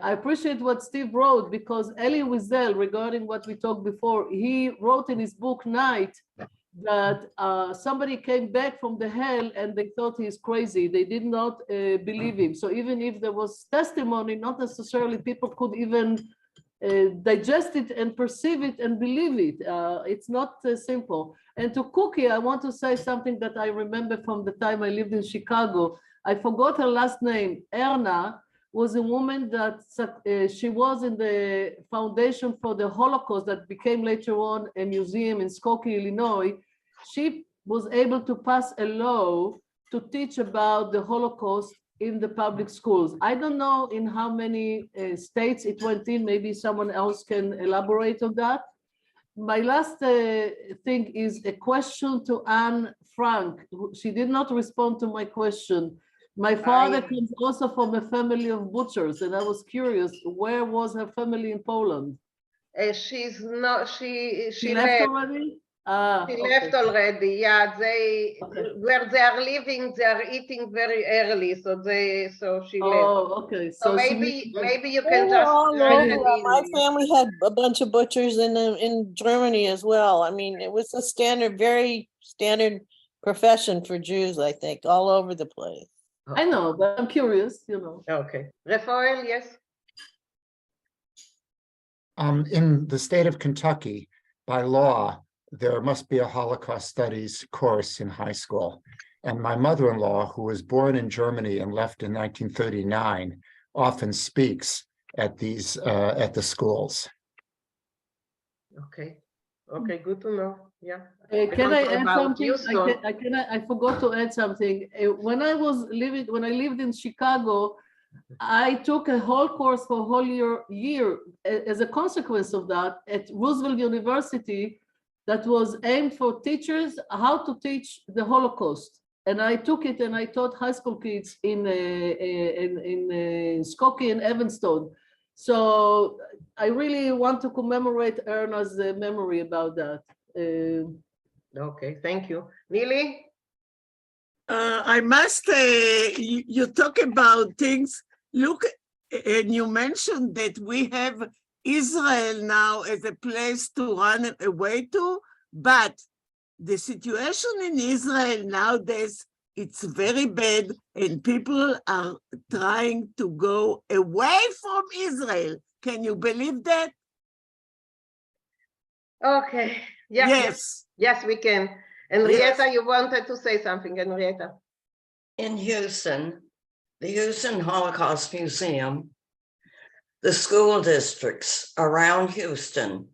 I appreciate what Steve wrote, because Elie Wiesel, regarding what we talked before, he wrote in his book Night that somebody came back from the hell and they thought he's crazy. They did not believe him. So even if there was testimony, not necessarily people could even digest it and perceive it and believe it. It's not simple. And to Cookie, I want to say something that I remember from the time I lived in Chicago. I forgot her last name. Erna was a woman that she was in the Foundation for the Holocaust that became later on a museum in Skokie, Illinois. She was able to pass a law to teach about the Holocaust in the public schools. I don't know in how many states it went in. Maybe someone else can elaborate on that. My last thing is a question to Anne Frank. She did not respond to my question. My father comes also from a family of butchers, and I was curious, where was her family in Poland? She's not, she left already? She left already. Yeah, where they are living, they are eating very early, so she left. Oh, okay. So maybe you can just. My family had a bunch of butchers in Germany as well. I mean, it was a standard, very standard profession for Jews, I think, all over the place. I know, but I'm curious, you know. Okay. Rafael, yes? In the state of Kentucky, by law, there must be a Holocaust studies course in high school. And my mother-in-law, who was born in Germany and left in 1939, often speaks at these at the schools. Okay. Okay, good to know. Yeah. Can I don't know add about something? Houston. I forgot to add something. When I lived in Chicago, I took a whole course for a whole year as a consequence of that at Roosevelt University that was aimed for teachers how to teach the Holocaust. And I took it and I taught high school kids in Skokie and Evanston. So I really want to commemorate Erna's memory about that. Okay, thank you. Neely? I must, you talk about things, look, and you mentioned that we have Israel now as a place to run away to, but the situation in Israel nowadays, it's very bad, and people are trying to go away from Israel. Can you believe that? Okay. Yeah, Yes. Yes, we can. Henrietta, you wanted to say something, Henrietta. In Houston, the Houston Holocaust Museum, the school districts around Houston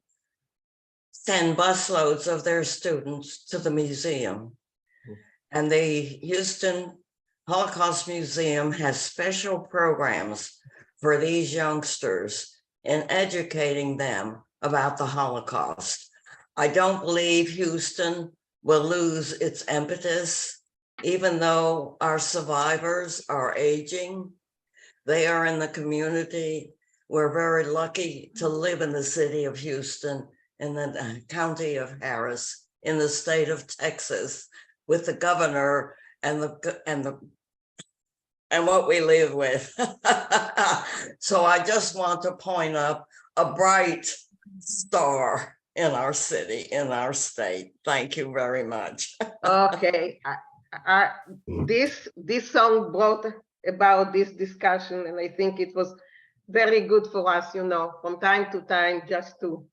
send busloads of their students to the museum. And the Houston Holocaust Museum has special programs for these youngsters in educating them about the Holocaust. I don't believe Houston will lose its impetus, even though our survivors are aging. They are in the community. We're very lucky to live in the city of Houston, in the county of Harris, in the state of Texas, with the governor and what we live with. So I just want to point up a bright star in our city, in our state. Thank you very much. Okay. This song brought about this discussion, and I think it was very good for us, you know, from time to time, just to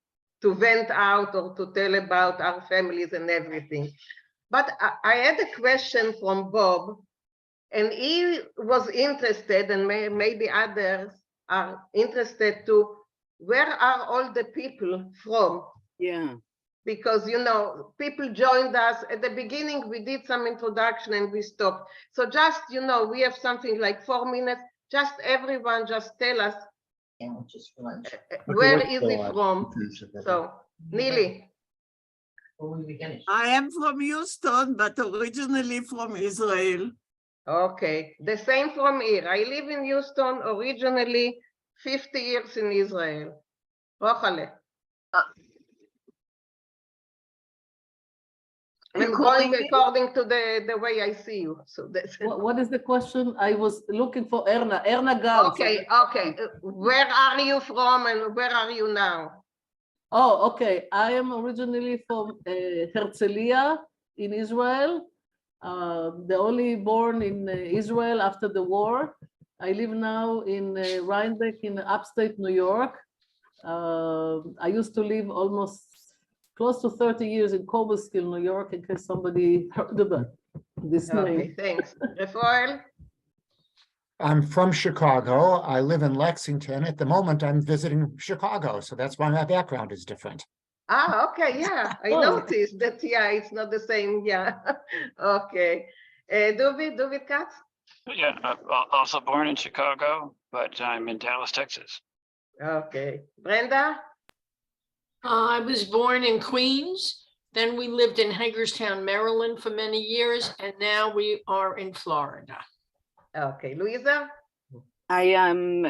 vent out or to tell about our families and everything. But I had a question from Bob, and he was interested, and maybe others are interested too, where are all the people from? Yeah. Because, you know, people joined us at the beginning. We did some introduction and we stopped. So just, you know, we have something like 4 minutes. Just everyone just tell us where is it from? So, Neely. I am from Houston, but originally from Israel. Okay, the same from here. I live in Houston, originally 50 years in Israel. Rochale. I'm going according to the way I see you. So that's What is the question? I was looking for Erna. Erna Gal. okay. Where are you from and where are you now? Oh, okay. I am originally from Herzliya in Israel. The only born in Israel after the war. I live now in Rhinebeck in upstate New York. I used to live almost close to 30 years in Cobleskill, New York, in case somebody heard about this name. Okay, thanks. Rafael? I'm from Chicago. I live in Lexington. At the moment, I'm visiting Chicago, so that's why my background is different. Ah, okay, yeah. I noticed that, yeah, it's not the same, yeah. Okay. David Katz? Yeah, also born in Chicago, but I'm in Dallas, Texas. Okay. Brenda? I was born in Queens. Then we lived in Hagerstown, Maryland for many years, and now we are in Florida. Okay, Luisa? I am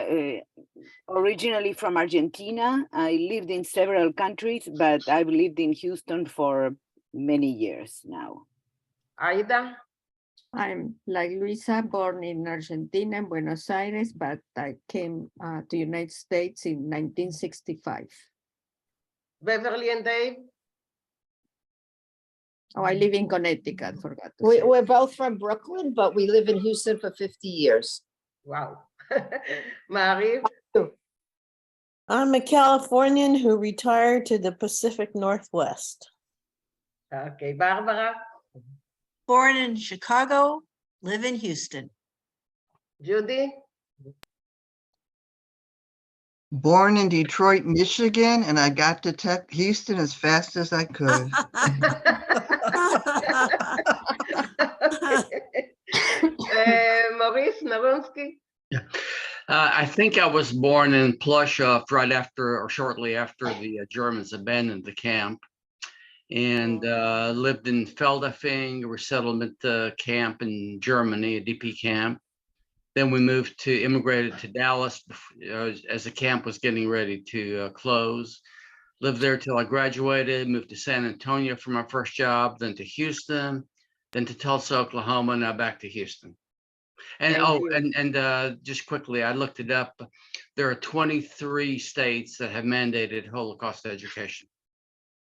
originally from Argentina. I lived in several countries, but I've lived in Houston for many years now. Aida? I'm like Luisa, born in Argentina, in Buenos Aires, but I came to the United States in 1965. Beverly and Dave? Oh, I live in Connecticut, forgot to We, say. we're both from Brooklyn, but we live in Houston for 50 years. Wow. Mari? I'm a Californian who retired to the Pacific Northwest. Okay, Barbara? Born in Chicago, live in Houston. Judy? Born in Detroit, Michigan, and I got to Houston as fast as I could. Maurice Naronsky? I think I was born in Ploshov right after or shortly after the Germans abandoned the camp, and lived in Feldafing, a resettlement camp in Germany, a DP camp. Then we immigrated to Dallas as the camp was getting ready to close. Lived there till I graduated, moved to San Antonio for my first job, then to Houston, then to Tulsa, Oklahoma, now back to Houston. And just quickly, I looked it up. There are 23 states that have mandated Holocaust education.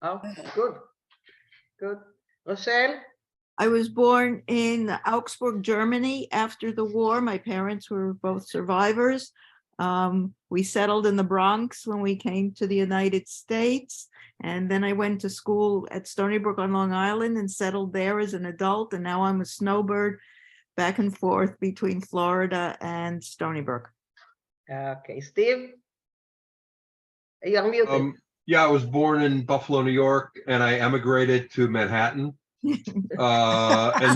Oh, good. Good. Rochelle? I was born in Augsburg, Germany after the war. My parents were both survivors. We settled in the Bronx when we came to the United States. And then I went to school at Stony Brook on Long Island and settled there as an adult. And now I'm a snowbird back and forth between Florida and Stony Brook. Okay, Steve? You're muted. Yeah, I was born in Buffalo, New York, and I emigrated to Manhattan. And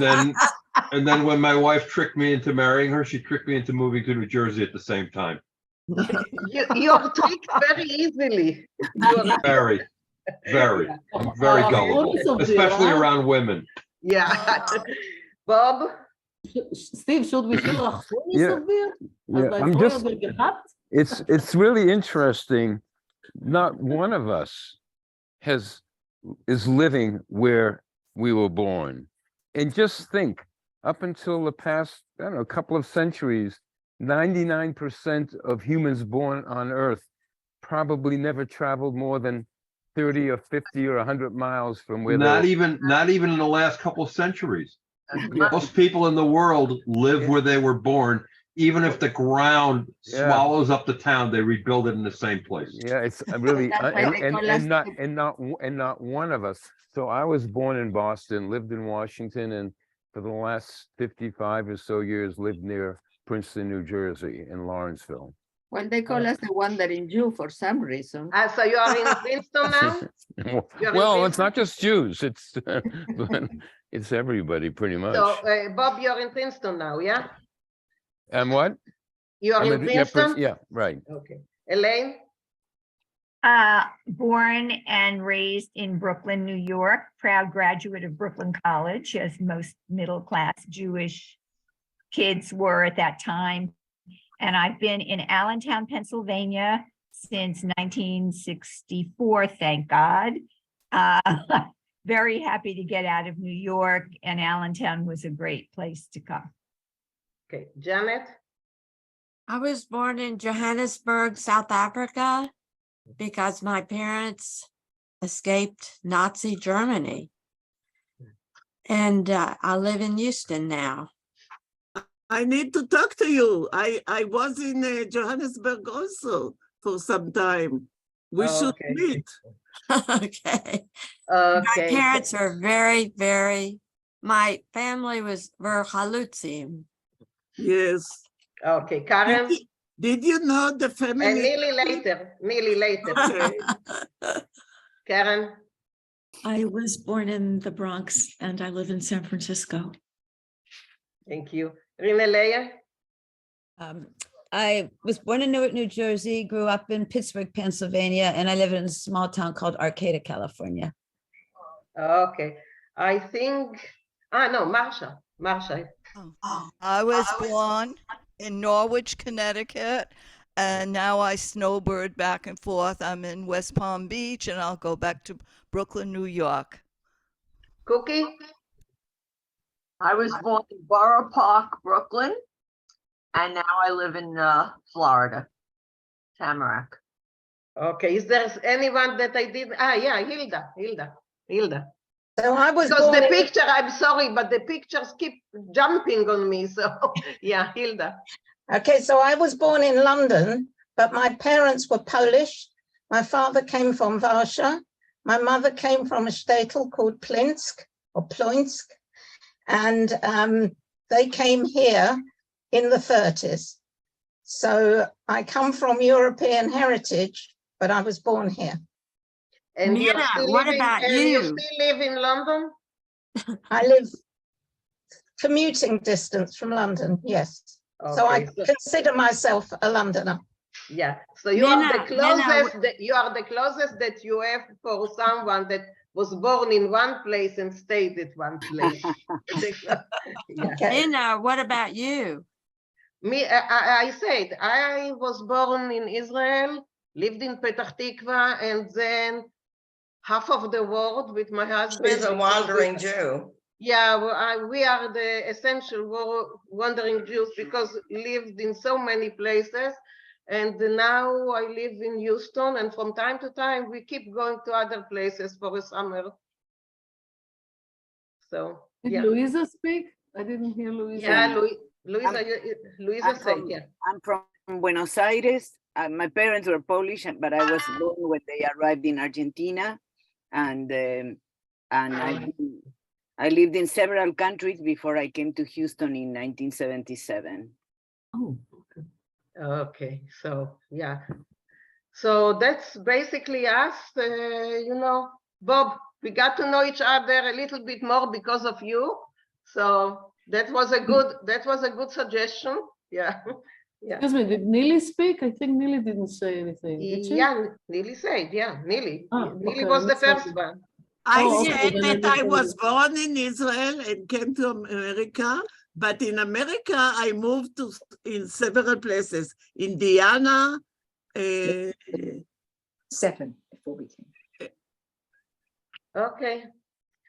then when my wife tricked me into marrying her, she tricked me into moving to New Jersey at the same time. You're tricked very easily. Very. I'm very gullible, especially around women. Yeah. Bob? Steve, should we feel I'm just, it's really interesting. Not one of us is living where we were born. And just think, up until the past, I don't know, couple of centuries, 99% of humans born on Earth probably never traveled more than 30 or 50 or 100 miles from where Not even in the last couple of centuries. Most people in the world live where they were born. Even if the ground swallows up the town, they rebuild it in the same place. Yeah, it's really and not one of us. So I was born in Boston, lived in Washington, and for the last 55 or so years lived near Princeton, New Jersey, in Lawrenceville. Well, they call us the wandering Jew for some reason. So you are in Princeton now? Well, it's not just Jews; it's it's everybody pretty much. So, Bob, you're in Princeton now, yeah? And what? You are in Princeton? Yeah, right. Okay. Elaine? Born and raised in Brooklyn, New York, proud graduate of Brooklyn College, as most middle-class Jewish kids were at that time. And I've been in Allentown, Pennsylvania since 1964, thank God. Very happy to get out of New York, and Allentown was a great place to come. Okay, Janet? I was born in Johannesburg, South Africa, because my parents escaped Nazi Germany. And I live in Houston now. I need to talk to you. I was in Johannesburg also for some time. We should meet. Okay. My parents are very, my family were Halutzim. Yes. Okay, Karen? Did you know the family? And nearly later. Okay. Karen? I was born in the Bronx and I live in San Francisco. Thank you. Rinalea? I was born in Newark, New Jersey, grew up in Pittsburgh, Pennsylvania, and I live in a small town called Arcata, California. Okay. I think, no, Marsha. I was born in Norwich, Connecticut, and now I snowbird back and forth. I'm in West Palm Beach, and I'll go back to Brooklyn, New York. Cookie? I was born in Borough Park, Brooklyn, and now I live in Florida, Tamarack. Okay, is there anyone that I did? Yeah, Hilda. So I was Because born the in- picture, I'm sorry, but the pictures keep jumping on me. So yeah, Hilda. Okay, so I was born in London, but my parents were Polish. My father came from Warsaw. My mother came from a shtetl called Plinsk or Ploinsk. And they came here in the 30s. So I come from European heritage, but I was born here. And you're Nina, still what living, about and you? you still live in London? I live commuting distance from London, yes. So I Okay, so- consider myself a Londoner. Yeah, so you are the Nina, closest that you are the closest that you have for someone that was born in one place and stayed at one place. Yeah. Nina, what about you? Me, I said I was born in Israel, lived in Petah Tikva, and then half of the world with my husband. She's a wandering Jew. Yeah, well, we are the essential wandering Jews because lived in so many places. And now I live in Houston, and from time to time we keep going to other places for the summer. So, Did yeah. Louisa speak? I didn't hear Louisa. Yeah, Louisa, Louisa said, yeah. I'm from Buenos Aires. My parents were Polish, but I was born when they arrived in Argentina, and I lived in several countries before I came to Houston in 1977. Oh, Okay, so yeah. So that's basically us, you know. Bob, we got to know each other a little bit more because of you. So that was a good suggestion. Yeah. Yeah. Excuse me, did Neely speak? I think Neely didn't say anything. Did she? Yeah, Neely said, yeah, Neely. Neely okay, was the let's have first it. one. I Oh, okay, said then I that I didn't was know. born in Israel and came to America, but in America I moved to in several places. Indiana, 7 before we came. Okay.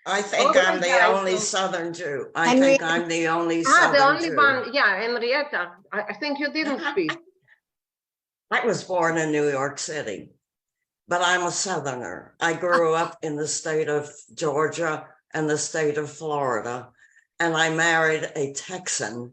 I think Okay, I'm the guys, only so- Southern Jew. I think I'm the only Southern the only Jew. one, yeah, Henrietta. I think you didn't speak. I was born in New York City, but I'm a Southerner. I grew up in the state of Georgia and the state of Florida, and I married a Texan.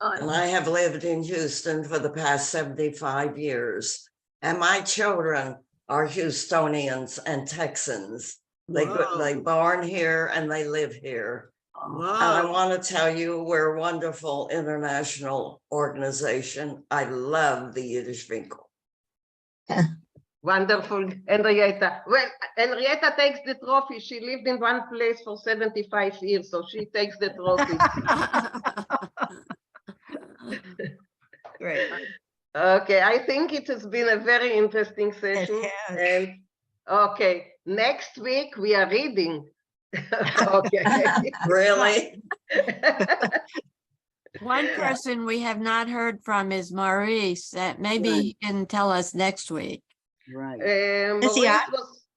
And I have lived in Houston for the past 75 years. And my children are Houstonians and Texans. They born here and they live here. And I want to tell you, we're a wonderful international organization. I love the Yiddish Winkel. Wonderful, Henrietta. Well, Henrietta takes the trophy. She lived in one place for 75 years, so she takes the trophy. Great. Okay, I think it has been a very interesting session. has. And okay, next week we are reading. Okay. Really? One person we have not heard from is Maurice, that maybe he can tell us next week. Right. Maurice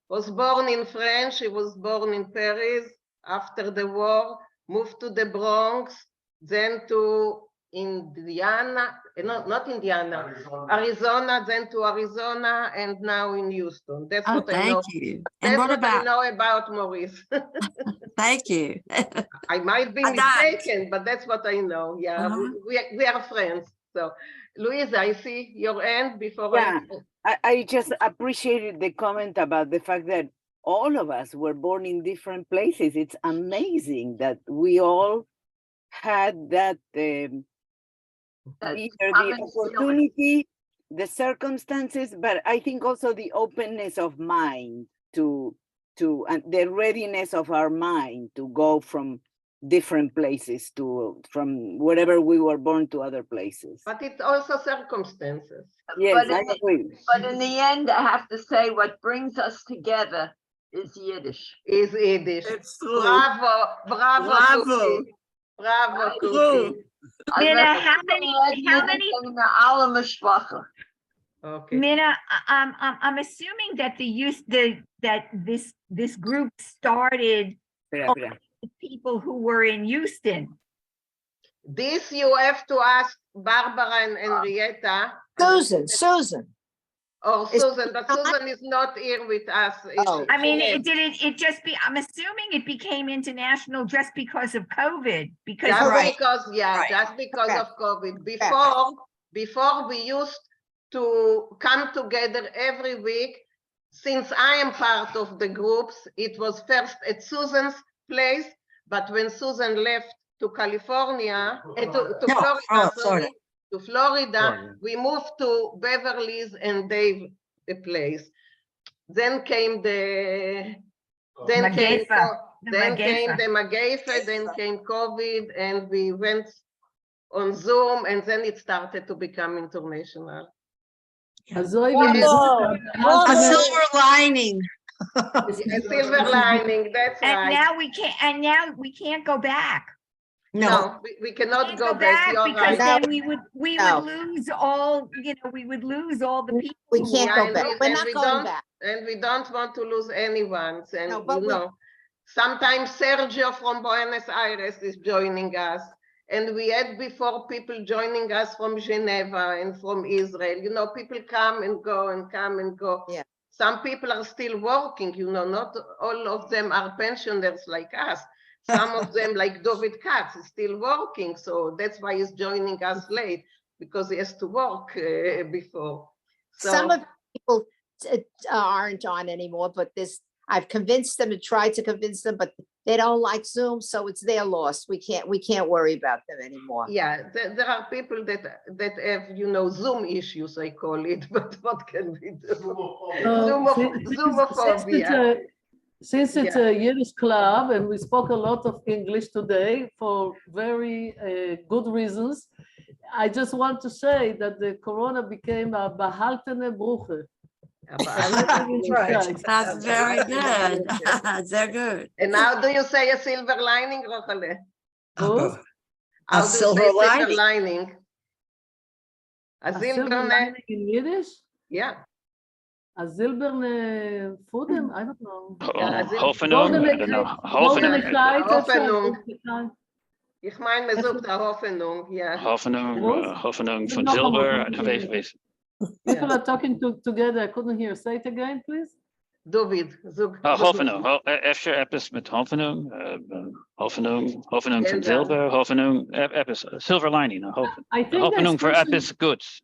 was born in France. He was born in Paris after the war, moved to the Bronx, then to Indiana, not Indiana, Arizona, then to Arizona, and now in Houston. That's what I know. Thank you. That's And what I about, know about Maurice. thank you. I might be mistaken, but that's what I know. Yeah, we are friends. So, Louisa, I see your end before Yeah, I just appreciated the comment about the fact that all of us were born in different places. It's amazing that we all had that either the opportunity, the circumstances, but I think also the openness of mind to and the readiness of our mind to go from different places from wherever we were born to other places. But it's also circumstances. Yes, But I agree. But in the end, I have to say what brings us together is Yiddish. Is Yiddish. It's true. Bravo, bravo, Bravo. Cookie. Bravo, True. Cookie. Minna, how many? Okay. Minna, I'm assuming that this group started Espera. with people who were in Houston. This you have to ask Barbara and Henrietta. Susan. Or Susan, but Susan is not here with us. I mean, it just be, I'm assuming it became international just because of COVID, because. Just because of COVID. Before we used to come together every week. Since I am part of the groups, it was first at Susan's place, but when Susan left to California, to Florida, we moved to Beverly's and Dave's place. Then came the Magaifa, then came COVID, and we went on Zoom, and then it started to become international. A silver lining. A silver lining, that's and right. Now we can't go back. No, we cannot go back. You're because right. then we would lose all, we would lose all the people. We can't go back. We're not going back. And we don't want to lose anyone. And sometimes Sergio from Buenos Aires is joining us. And we had before people joining us from Geneva and from Israel. People come and go and come and go. Yeah. Some people are still working, not all of them are pensioners like us. Some of them, like David Katz, is still working. So that's why he's joining us late, because he has to work before. So, some of the people aren't on anymore, but I've convinced them and tried to convince them, but they don't like Zoom, so it's their loss. We can't worry about them anymore. Yeah, there are people that have, Zoom issues, I call it, but what can we do? Zoomophobia. Since it's a Yiddish club and we spoke a lot of English today for very good reasons, I just want to say that the Corona became a behaltene Bruche. That's very good. They're good. And how do you say a silver lining, Rochale? A silver lining? A silver lining in Yiddish? Yeah. A silberne Fuden? I don't know. Hoffnung, I don't know. Hoffnung. Ich meine, man sucht eine Hoffnung, ja. Hoffnung von Silber. People are talking together. I couldn't hear. Say it again, please. David. Hoffnung. Efter etwas mit Hoffnung. Hoffnung von Silber. Hoffnung. Etwas. Silver lining. Hoffnung für etwas Gutes.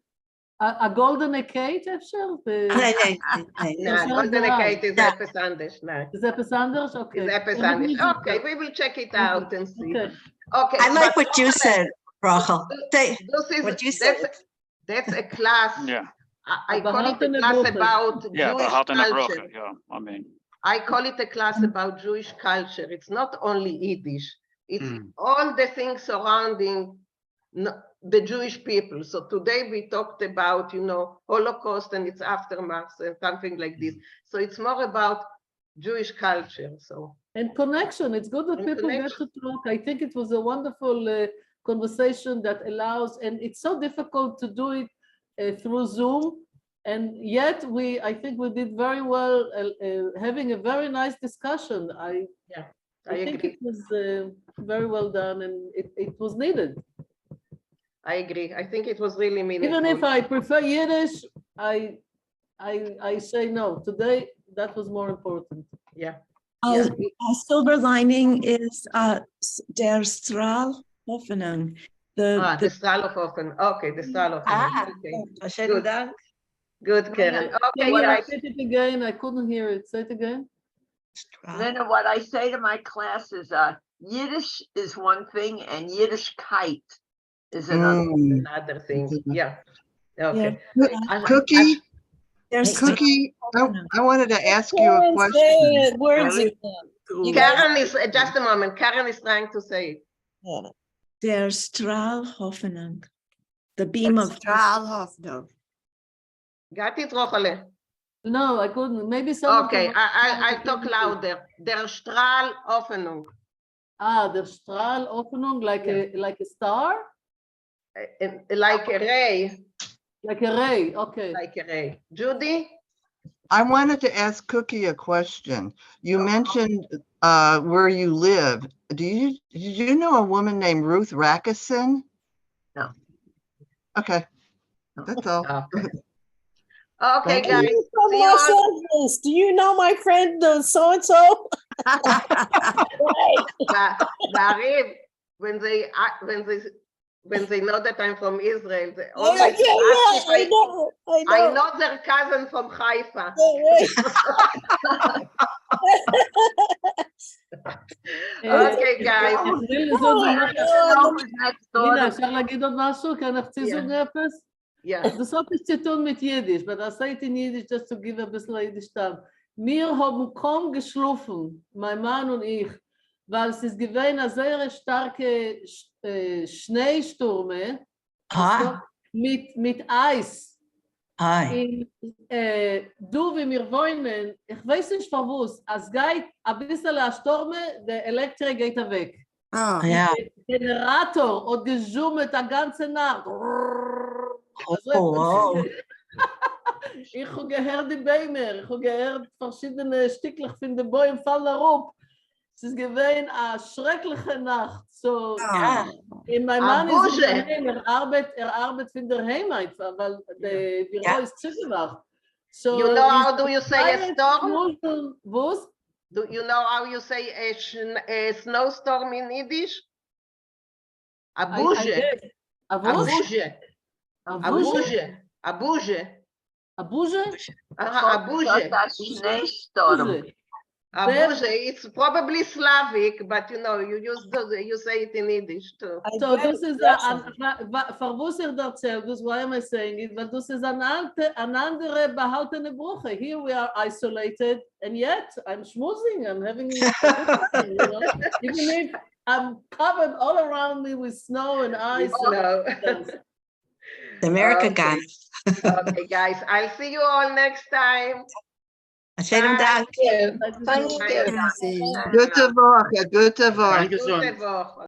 A golden Kate, אפשר? No, golden Kate is Epis Anders. No. Is Epis Anders? Okay. Is Epis Anders. Okay, we will check it out and see. Okay. I like what you said, Rachel. What you said. That's a class. Yeah. I call it a class about Jewish culture. Yeah, I call it a class about Jewish culture. It's not only Yiddish. It's all the things surrounding the Jewish people. So today we talked about, Holocaust and its aftermath and something like this. So it's more about Jewish culture. And connection. It's good that people get to talk. I think it was a wonderful conversation that allows, and it's so difficult to do it through Zoom. And yet I think we did very well having a very nice discussion. I think it was very well done, and it was needed. I agree. I think it was really meaningful. Even if I prefer Yiddish, I say no. Today, that was more important. Yeah. A silver lining is der Strahl Hoffnung. The Strahl of Hoffnung. Okay, the Strahl of Hoffnung. Okay. Good, Karen. Okay, say it again. I couldn't hear it. Say it again. Then what I say to my class is Yiddish is one thing and Yiddishkeit is another thing. Yeah. Okay. Cookie. Cookie, I wanted to ask you a question. Karen is, just a moment, Karen is trying to say it. Der Strahl Hoffnung, the beam of Strahl Hoffnung. Got it, Rochale? No, I couldn't. Maybe someone. Okay, I'll talk louder. Der Strahl Hoffnung. Der Strahl Hoffnung, like a star? Like a ray. Like a ray, okay. Like a ray. Judy? I wanted to ask Cookie a question. You mentioned where you live. Did you know a woman named Ruth Rackison? No. Okay. That's all. Okay. Okay, Thank guys. you. From See you Los on- Angeles. Do you know my friend so-and-so? Bariv, when they know that I'm from Israel, they Yeah, always ask if I know. I know their cousin from Haifa. Okay, guys. Lina, אפשר להגיד עוד משהו? כי אנחנו זוג אפס? Das hat nichts zu tun mit Jiddisch, but I say it in Yiddish just to give a bisschen Yiddish time. Wir haben kaum geschlafen, mein Mann und ich, weil es ist gewesen eine sehr starke Schneestürme mit Eis. Du, wie wir wohnen, ich weiß nicht von wo, es geht ein bisschen der Stürme, der Elektrik geht weg. Der Generator hat gesummt die ganze Nacht. Ich habe gehört die Bäume, ich habe gehört verschiedene Stückchen von den Bäumen fallen herab. Es ist gewesen eine schreckliche Nacht. So, in mein Mann ist arbeitet von der Heimat, weil der Büro ist zugemacht. So, you know how do you say a storm? Was? Do you know how you say a snowstorm in Yiddish? A bouge. A bouge. A bouge. A bouge. A bouge? A bouge. A bouge. It's probably Slavic, but you know, you say it in Yiddish too. So this is why am I saying it? But this is an andere behaltene Bruche. Here we are isolated, and yet I'm schmoozing. I'm having, you know, even if I'm covered all around me with snow and ice. America guy. Okay, guys, I'll see you all next time. Schönen Dank. Thank you. Gute Woche, gute Woche. Gute Woche.